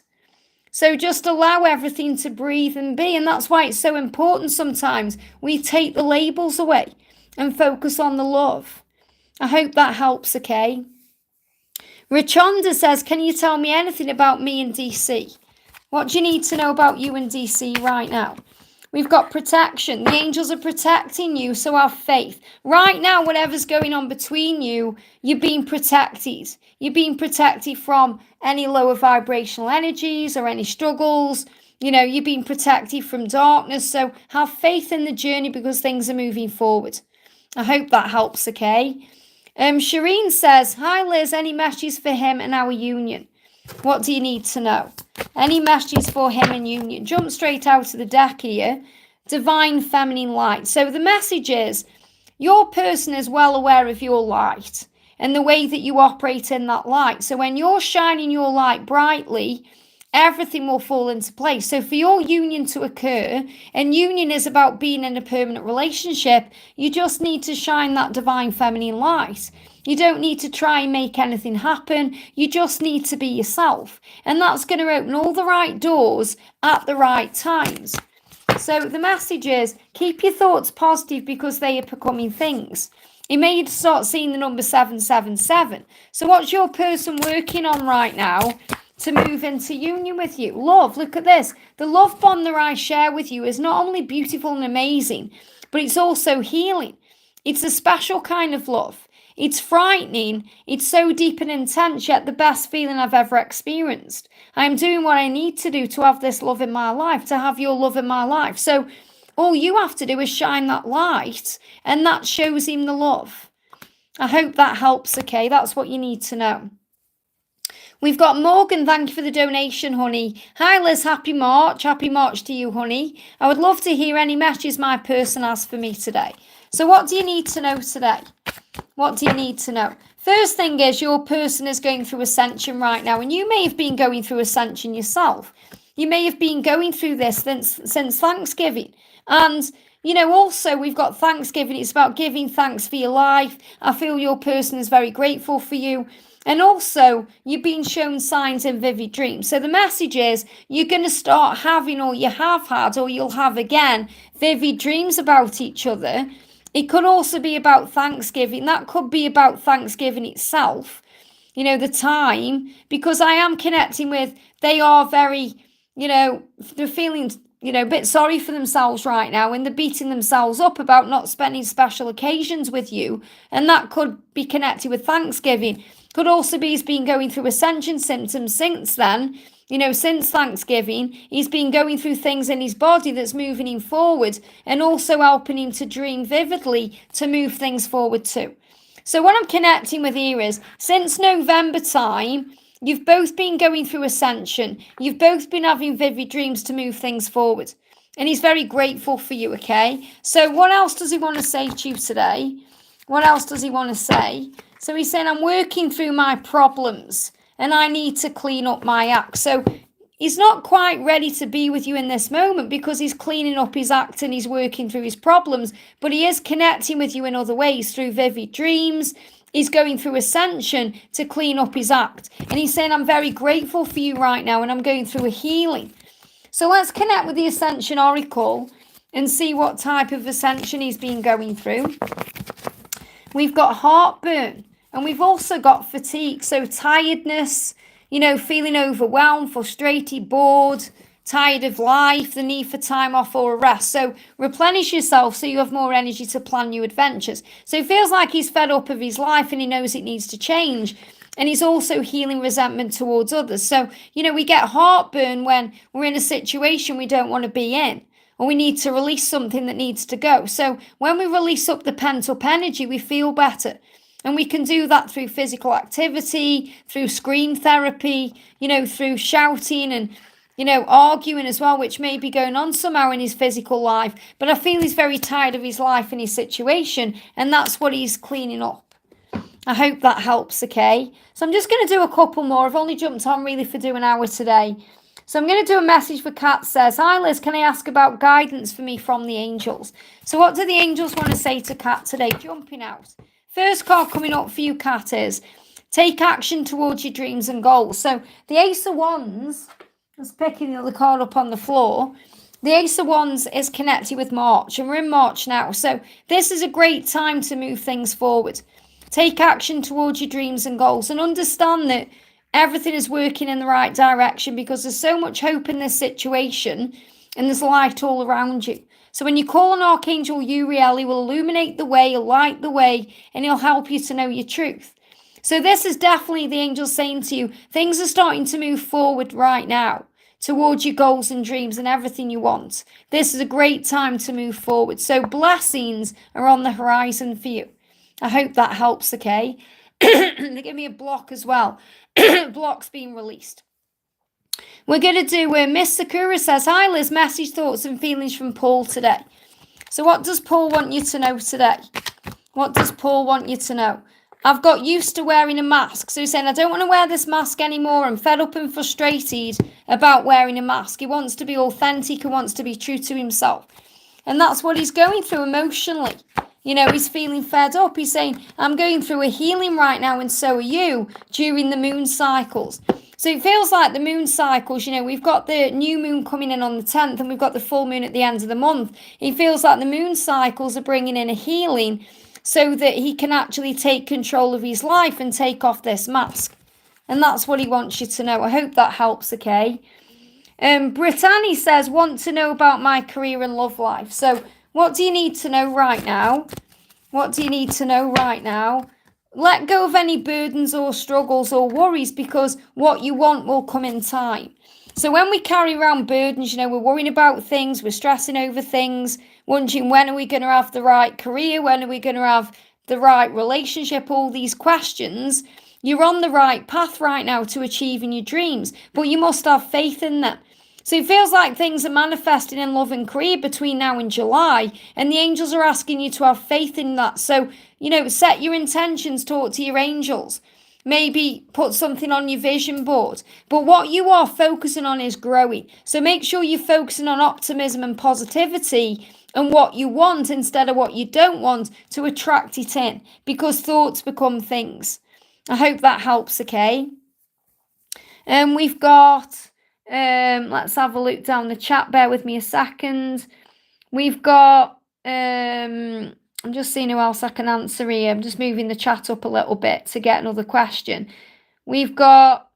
So just allow everything to breathe and be. And that's why it's so important sometimes we take the labels away and focus on the love. I hope that helps, okay? Richonda says, "Can you tell me anything about me in DC? What do you need to know about you in DC right now?" We've got protection. The angels are protecting you, so have faith. Right now, whatever's going on between you, you're being protected. You're being protected from any lower vibrational energies or any struggles. You're being protected from darkness. So have faith in the journey because things are moving forward. I hope that helps, okay? Shireen says, "Hi Liz, any messages for him and our union? What do you need to know?" Any messages for him and union? Jump straight out of the deck here. Divine feminine light. So the message is, your person is well aware of your light and the way that you operate in that light. So when you're shining your light brightly, everything will fall into place. So for your union to occur, and union is about being in a permanent relationship, you just need to shine that divine feminine light. You don't need to try and make anything happen. You just need to be yourself. And that's going to open all the right doors at the right times. So the message is, keep your thoughts positive because they are becoming things. You may start seeing the number 777. So what's your person working on right now to move into union with you? Love. Look at this. The love bond that I share with you is not only beautiful and amazing, but it's also healing. It's a special kind of love. It's frightening. It's so deep and intense, yet the best feeling I've ever experienced. I'm doing what I need to do to have this love in my life, to have your love in my life. So all you have to do is shine that light, and that shows him the love. I hope that helps, okay? That's what you need to know. We've got Morgan. Thank you for the donation, honey. Hi, Liz. Happy March. Happy March to you, honey. I would love to hear any messages my person has for me today. So what do you need to know today? What do you need to know? First thing is, your person is going through ascension right now, and you may have been going through ascension yourself. You may have been going through this since Thanksgiving. And, also we've got Thanksgiving. It's about giving thanks for your life. I feel your person is very grateful for you. And also, you've been shown signs in vivid dreams. So the message is, you're going to start having, or you have had, or you'll have again, vivid dreams about each other. It could also be about Thanksgiving. That could be about Thanksgiving itself, the time, because I am connecting with, they are very, they're feeling, a bit sorry for themselves right now, and they're beating themselves up about not spending special occasions with you. And that could be connected with Thanksgiving. Could also be he's been going through ascension symptoms since then. Since Thanksgiving, he's been going through things in his body that's moving him forward and also helping him to dream vividly to move things forward too. So what I'm connecting with here is, since November time, you've both been going through ascension. You've both been having vivid dreams to move things forward. And he's very grateful for you, okay? So what else does he want to say to you today? What else does he want to say? So he's saying, I'm working through my problems and I need to clean up my act. So he's not quite ready to be with you in this moment because he's cleaning up his act and he's working through his problems, but he is connecting with you in other ways through vivid dreams. He's going through ascension to clean up his act. And he's saying, I'm very grateful for you right now and I'm going through a healing. So let's connect with the Ascension Oracle and see what type of ascension he's been going through. We've got heartburn. And we've also got fatigue, so tiredness, feeling overwhelmed, frustrated, bored, tired of life, the need for time off or a rest. So replenish yourself so you have more energy to plan new adventures. So it feels like he's fed up of his life and he knows it needs to change. And he's also healing resentment towards others. So, we get heartburn when we're in a situation we don't want to be in, or we need to release something that needs to go. So when we release up the pent-up energy, we feel better. And we can do that through physical activity, through screen therapy, through shouting and, arguing as well, which may be going on somehow in his physical life. But I feel he's very tired of his life and his situation, and that's what he's cleaning up. I hope that helps, okay? So I'm just going to do a couple more. I've only jumped on really for doing an hour today. So I'm going to do a message for Kat. Says, hi Liz, can I ask about guidance for me from the angels? So what do the angels want to say to Kat today? Jumping out. First card coming up for you, Kat, is take action towards your dreams and goals. So the Ace of Wands, I was picking the other card up on the floor. The Ace of Wands is connected with March, and we're in March now. So this is a great time to move things forward. Take action towards your dreams and goals, and understand that everything is working in the right direction, because there's so much hope in this situation and there's light all around you. So when you call on Archangel Uriel, he will illuminate the way, he'll light the way, and he'll help you to know your truth. So this is definitely the angels saying to you, things are starting to move forward right now towards your goals and dreams and everything you want. This is a great time to move forward. So blessings are on the horizon for you. I hope that helps, okay? They give me a block as well. Blocks being released. We're going to do Miss Sakura says, hi Liz, message, thoughts and feelings from Paul today. So what does Paul want you to know today? What does Paul want you to know? I've got used to wearing a mask. So he's saying, I don't want to wear this mask anymore. I'm fed up and frustrated about wearing a mask. He wants to be authentic. He wants to be true to himself. And that's what he's going through emotionally. He's feeling fed up. He's saying, I'm going through a healing right now, and so are you, during the moon cycles. So it feels like the moon cycles, we've got the new moon coming in on the 10th, and we've got the full moon at the end of the month. It feels like the moon cycles are bringing in a healing so that he can actually take control of his life and take off this mask. And that's what he wants you to know. I hope that helps, okay? Brittany says, want to know about my career and love life. So what do you need to know right now? What do you need to know right now? Let go of any burdens or struggles or worries, because what you want will come in time. So when we carry around burdens, we're worrying about things, we're stressing over things, wondering when are we going to have the right career, when are we going to have the right relationship, all these questions. You're on the right path right now to achieving your dreams, but you must have faith in them. So it feels like things are manifesting in love and career between now and July, and the angels are asking you to have faith in that. So, set your intentions, talk to your angels, maybe put something on your vision board. But what you are focusing on is growing. So make sure you're focusing on optimism and positivity and what you want instead of what you don't want, to attract it in, because thoughts become things. I hope that helps, okay? We've got... let's have a look down the chat. Bear with me a second. We've got I'm just seeing who else I can answer here. I'm just moving the chat up a little bit to get another question. We've got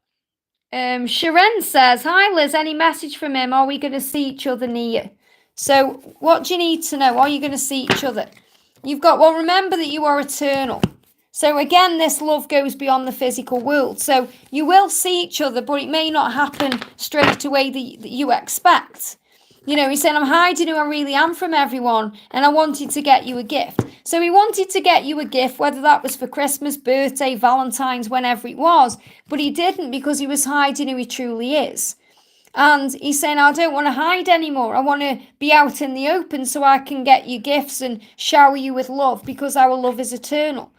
Sharon says, hi Liz, any message from him? Are we going to see each other near? So what do you need to know? Are you going to see each other? You've got, well, remember that you are eternal. So again, this love goes beyond the physical world. So you will see each other, but it may not happen straight away that you expect. He said, I'm hiding who I really am from everyone, and I wanted to get you a gift. So he wanted to get you a gift, whether that was for Christmas, birthday, Valentine's, whenever it was. But he didn't, because he was hiding who he truly is. And he's saying, I don't want to hide anymore. I want to be out in the open so I can get you gifts and shower you with love, because our love is eternal.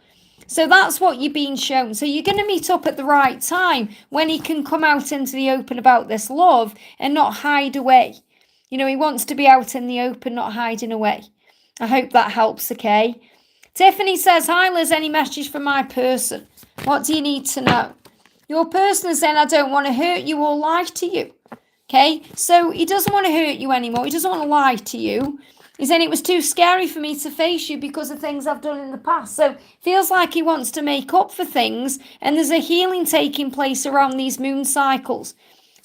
So that's what you're being shown. So you're going to meet up at the right time when he can come out into the open about this love and not hide away. He wants to be out in the open, not hiding away. I hope that helps, okay? Tiffany says, hi Liz, any message from my person? What do you need to know? Your person is saying, I don't want to hurt you or lie to you. Okay? So he doesn't want to hurt you anymore. He doesn't want to lie to you. He's saying it was too scary for me to face you because of things I've done in the past. So it feels like he wants to make up for things, and there's a healing taking place around these moon cycles.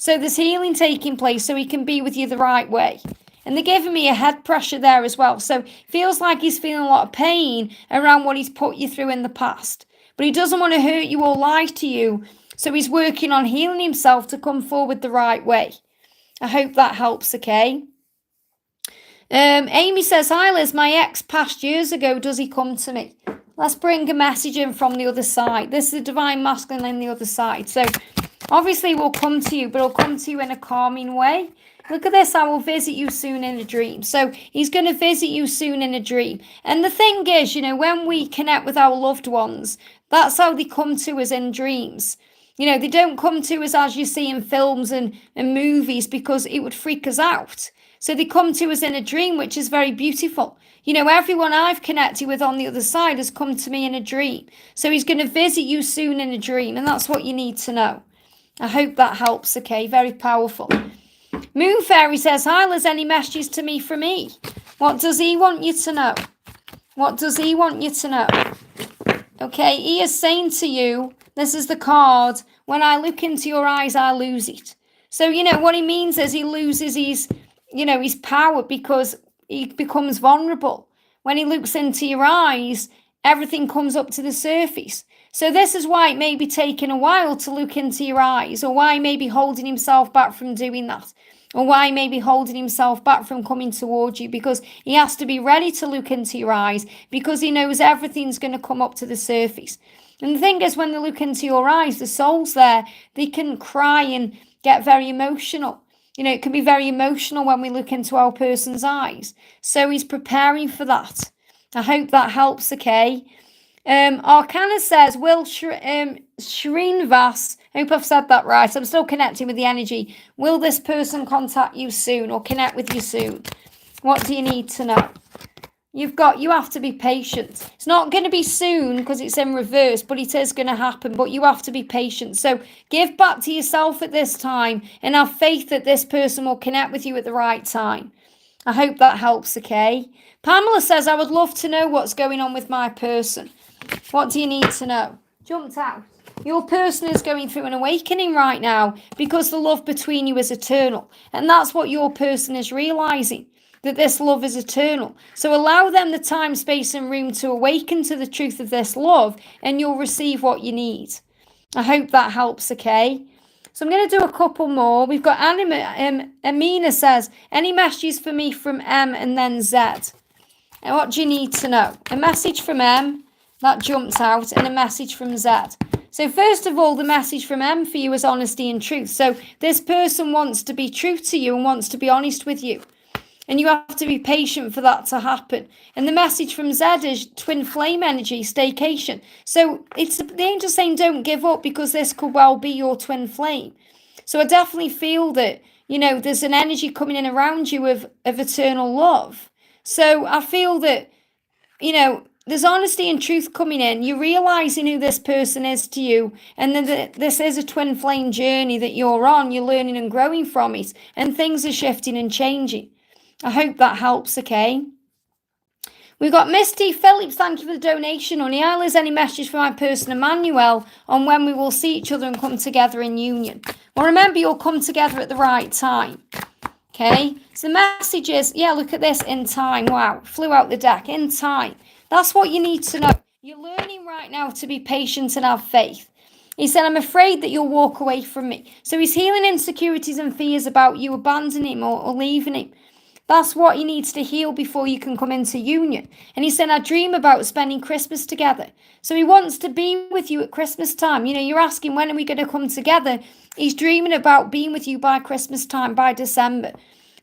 So there's healing taking place so he can be with you the right way. And they're giving me a head pressure there as well. So feels like he's feeling a lot of pain around what he's put you through in the past. But he doesn't want to hurt you or lie to you. So he's working on healing himself to come forward the right way. I hope that helps, okay? Amy says, hi Liz, my ex passed years ago. Does he come to me? Let's bring a message in from the other side. This is the divine masculine on the other side. So obviously we'll come to you, but he'll come to you in a calming way. Look at this, I will visit you soon in a dream. So he's going to visit you soon in a dream. And the thing is, when we connect with our loved ones, that's how they come to us in dreams. They don't come to us as you see in films and movies because it would freak us out. So they come to us in a dream, which is very beautiful. Everyone I've connected with on the other side has come to me in a dream. So he's going to visit you soon in a dream. And that's what you need to know. I hope that helps, okay? Very powerful. Moon Fairy says, hi Liz, any messages to me from E? What does he want you to know? What does he want you to know? Okay, he is saying to you, this is the card, when I look into your eyes, I lose it. So, what he means is he loses his power because he becomes vulnerable. When he looks into your eyes, everything comes up to the surface. So this is why it may be taking a while to look into your eyes, or why he may be holding himself back from doing that, or why he may be holding himself back from coming towards you, because he has to be ready to look into your eyes because he knows everything's going to come up to the surface. And the thing is, when they look into your eyes, the soul's there, they can cry and get very emotional. It can be very emotional when we look into our person's eyes. So he's preparing for that. I hope that helps, okay? Arcana says, will Srinivas, I hope I've said that right, I'm still connecting with the energy. Will this person contact you soon or connect with you soon? What do you need to know? You have to be patient. It's not going to be soon because it's in reverse, but it is going to happen. But you have to be patient. So give back to yourself at this time and have faith that this person will connect with you at the right time. I hope that helps, okay? Pamela says, I would love to know what's going on with my person. What do you need to know? Jumped out. Your person is going through an awakening right now because the love between you is eternal. And that's what your person is realizing, that this love is eternal. So allow them the time, space and room to awaken to the truth of this love, and you'll receive what you need. I hope that helps, okay? So I'm going to do a couple more. We've got Amina says, any messages for me from M and then Z? And what do you need to know? A message from M, that jumped out, and a message from Z. So first of all, the message from M for you is honesty and truth. So this person wants to be true to you and wants to be honest with you. And you have to be patient for that to happen. And the message from Z is twin flame energy, staycation. So it's the angel saying don't give up because this could well be your twin flame. So I definitely feel that, there's an energy coming in around you of eternal love. So I feel that, there's honesty and truth coming in. You're realizing who this person is to you. And then this is a twin flame journey that you're on. You're learning and growing from it. And things are shifting and changing. I hope that helps, okay? We've got Misty Phillips, thank you for the donation, honey. Liz, any message for my person Emmanuel on when we will see each other and come together in union? Well, remember, you'll come together at the right time, okay? So the message is, look at this, in time. Wow, flew out the deck, in time. That's what you need to know. You're learning right now to be patient and have faith. He said, I'm afraid that you'll walk away from me. So he's healing insecurities and fears about you abandoning him or leaving him. That's what he needs to heal before you can come into union. And he said, I dream about spending Christmas together. So he wants to be with you at Christmas time. You're asking, when are we going to come together? He's dreaming about being with you by Christmas time, by December.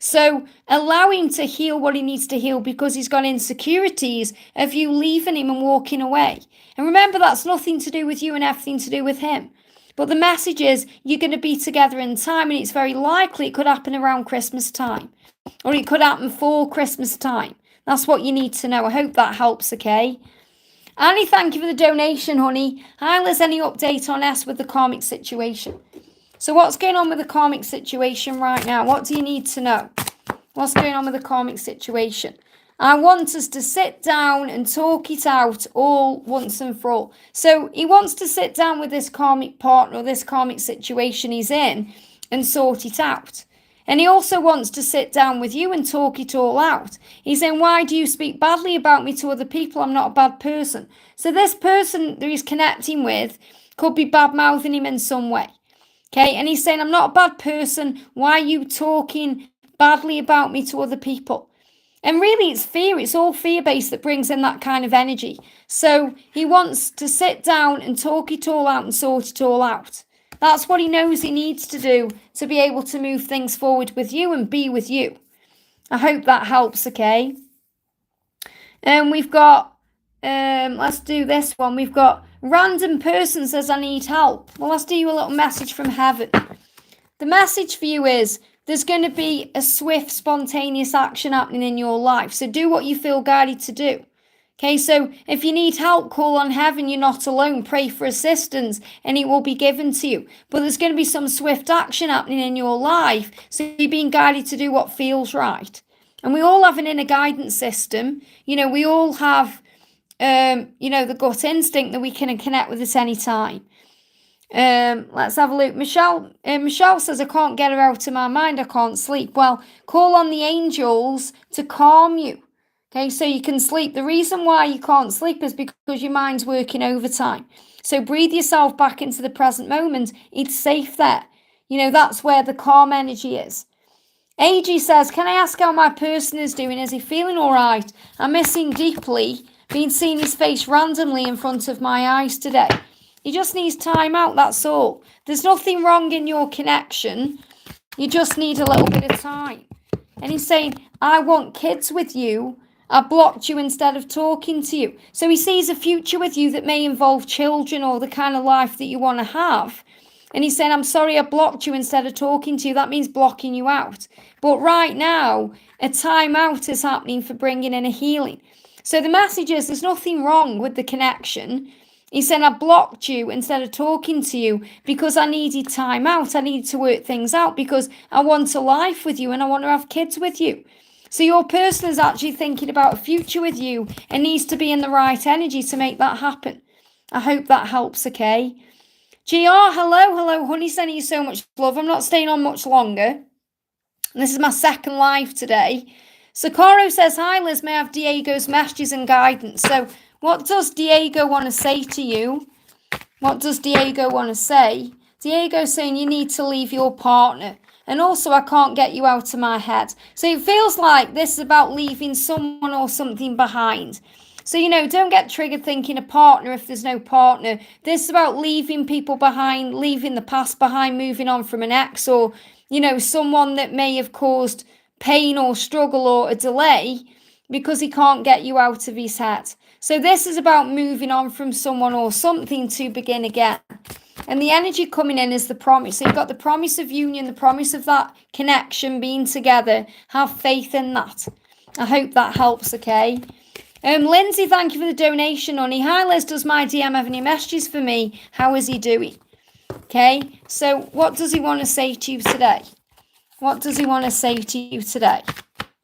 So allow him to heal what he needs to heal because he's got insecurities of you leaving him and walking away. And remember, that's nothing to do with you and everything to do with him. But the message is you're going to be together in time, and it's very likely it could happen around Christmas time. Or it could happen for Christmas time. That's what you need to know. I hope that helps, okay? Annie, thank you for the donation, honey. Hi, Liz, any update on S with the karmic situation? So what's going on with the karmic situation right now? What do you need to know? What's going on with the karmic situation? I want us to sit down and talk it out all once and for all. So he wants to sit down with this karmic partner or this karmic situation he's in and sort it out. And he also wants to sit down with you and talk it all out. He's saying, why do you speak badly about me to other people? I'm not a bad person. So this person that he's connecting with could be bad-mouthing him in some way. Okay, and he's saying, I'm not a bad person. Why are you talking badly about me to other people? And really, it's fear. It's all fear-based that brings in that kind of energy. So he wants to sit down and talk it all out and sort it all out. That's what he knows he needs to do to be able to move things forward with you and be with you. I hope that helps, okay? And we've got, let's do this one. We've got random person says, I need help. Well, let's do you a little message from heaven. The message for you is, there's going to be a swift, spontaneous action happening in your life. So do what you feel guided to do. Okay, so if you need help, call on heaven. You're not alone. Pray for assistance and it will be given to you. But there's going to be some swift action happening in your life. So you're being guided to do what feels right. And we all have an inner guidance system. You know, we all have, the gut instinct that we can connect with at any time. Let's have a look. Michelle says, I can't get her out of my mind. I can't sleep. Well, call on the angels to calm you. Okay, so you can sleep. The reason why you can't sleep is because your mind's working overtime. So breathe yourself back into the present moment. It's safe there. You know, that's where the calm energy is. AG says, can I ask how my person is doing? Is he feeling all right? I miss him deeply. Been seeing his face randomly in front of my eyes today. He just needs time out, that's all. There's nothing wrong in your connection. You just need a little bit of time. And he's saying, I want kids with you. I blocked you instead of talking to you. So he sees a future with you that may involve children or the kind of life that you want to have. And he's saying, I'm sorry I blocked you instead of talking to you. That means blocking you out. But right now, a time out is happening for bringing in a healing. So the message is, there's nothing wrong with the connection. He said, I blocked you instead of talking to you because I needed time out. I needed to work things out because I want a life with you and I want to have kids with you. So your person is actually thinking about a future with you and needs to be in the right energy to make that happen. I hope that helps, okay? GR, hello, honey, sending you so much love. I'm not staying on much longer. This is my second live today. Socorro says, hi Liz, may I have Diego's messages and guidance? So what does Diego want to say to you? What does Diego want to say? Diego's saying you need to leave your partner. And also, I can't get you out of my head. So it feels like this is about leaving someone or something behind. So, don't get triggered thinking a partner if there's no partner. This is about leaving people behind, leaving the past behind, moving on from an ex or, someone that may have caused pain or struggle or a delay because he can't get you out of his head. So this is about moving on from someone or something to begin again. And the energy coming in is the promise. So you've got the promise of union, the promise of that connection, being together. Have faith in that. I hope that helps, okay? Lindsay, thank you for the donation, honey. Hi, Liz, does my DM have any messages for me? How is he doing? Okay, so what does he want to say to you today? What does he want to say to you today?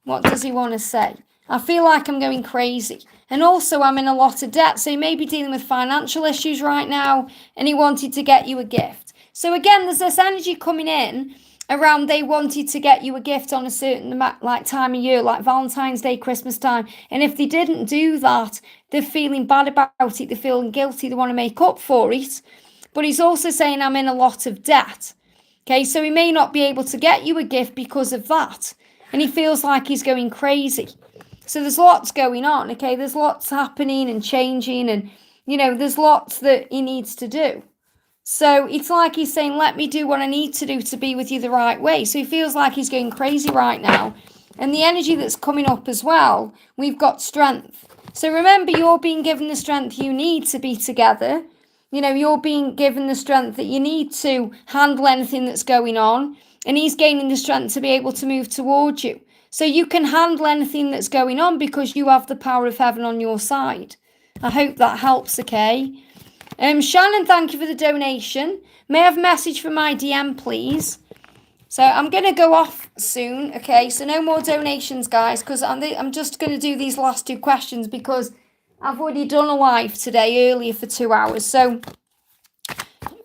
What does he want to say? I feel like I'm going crazy. And also, I'm in a lot of debt. So he may be dealing with financial issues right now. And he wanted to get you a gift. So again, there's this energy coming in around they wanted to get you a gift on a certain time of year, like Valentine's Day, Christmas time. And if they didn't do that, they're feeling bad about it. They're feeling guilty. They want to make up for it. But he's also saying, I'm in a lot of debt. Okay, so he may not be able to get you a gift because of that. And he feels like he's going crazy. So there's lots going on, okay? There's lots happening and changing and, there's lots that he needs to do. So it's like he's saying, let me do what I need to do to be with you the right way. So he feels like he's going crazy right now. And the energy that's coming up as well, we've got strength. So remember, you're being given the strength you need to be together. You're being given the strength that you need to handle anything that's going on. And he's gaining the strength to be able to move towards you. So you can handle anything that's going on because you have the power of heaven on your side. I hope that helps, okay? Shannon, thank you for the donation. May I have a message for my DM, please? So I'm going to go off soon, okay? So no more donations, guys, because I'm just going to do these last two questions because I've already done a live today earlier for 2 hours. So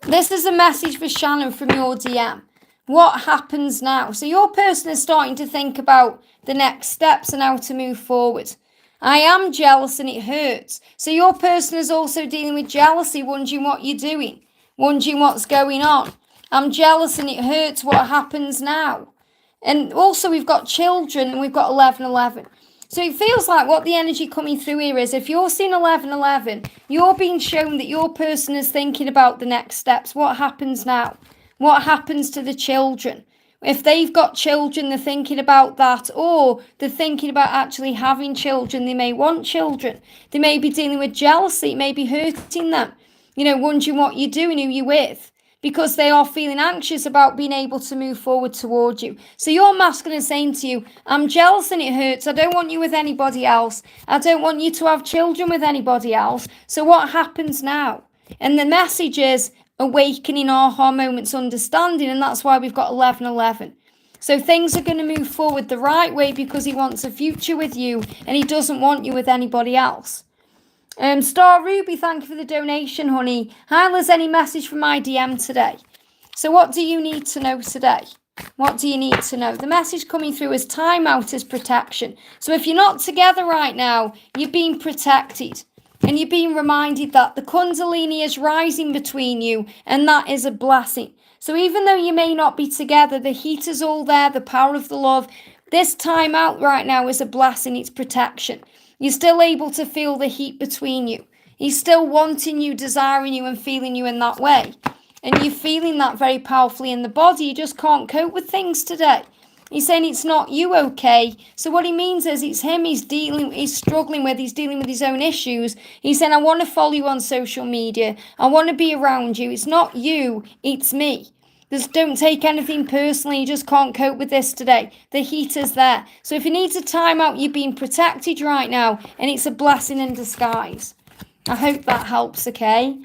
this is a message for Shannon from your DM. What happens now? So your person is starting to think about the next steps and how to move forward. I am jealous and it hurts. So your person is also dealing with jealousy, wondering what you're doing, wondering what's going on. I'm jealous and it hurts. What happens now? And also we've got children and we've got 1111. So it feels like what the energy coming through here is, if you're seeing 1111, you're being shown that your person is thinking about the next steps. What happens now? What happens to the children? If they've got children, they're thinking about that, or they're thinking about actually having children. They may want children. They may be dealing with jealousy. It may be hurting them. Wondering what you're doing, who you're with, because they are feeling anxious about being able to move forward towards you. So your masculine is saying to you, I'm jealous and it hurts. I don't want you with anybody else. I don't want you to have children with anybody else. So what happens now? And the message is awakening, aha moments, understanding, and that's why we've got 1111. So things are going to move forward the right way because he wants a future with you and he doesn't want you with anybody else. Star Ruby, thank you for the donation, honey. Hi, Liz, any message from my DM today? So what do you need to know today? What do you need to know? The message coming through is time out is protection. So if you're not together right now, you're being protected. And you're being reminded that the Kundalini is rising between you, and that is a blessing. So even though you may not be together, the heat is all there, the power of the love. This time out right now is a blessing, it's protection. You're still able to feel the heat between you. He's still wanting you, desiring you, and feeling you in that way. And you're feeling that very powerfully in the body. You just can't cope with things today. He's saying it's not you, okay? So what he means is it's him he's struggling with, he's dealing with his own issues. He's saying, I want to follow you on social media. I want to be around you. It's not you, it's me. Just don't take anything personally. You just can't cope with this today. The heat is there. So if you need to time out, you're being protected right now, and it's a blessing in disguise. I hope that helps, okay?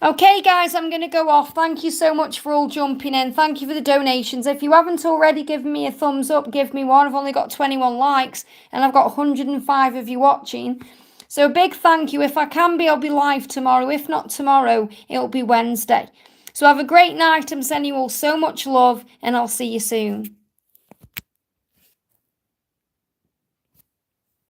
Okay, guys, I'm going to go off. Thank you so much for all jumping in. Thank you for the donations. If you haven't already given me a thumbs up, give me one. I've only got 21 likes, and I've got 105 of you watching. So a big thank you. If I can be, I'll be live tomorrow. If not tomorrow, it'll be Wednesday. So have a great night. I'm sending you all so much love, and I'll see you soon.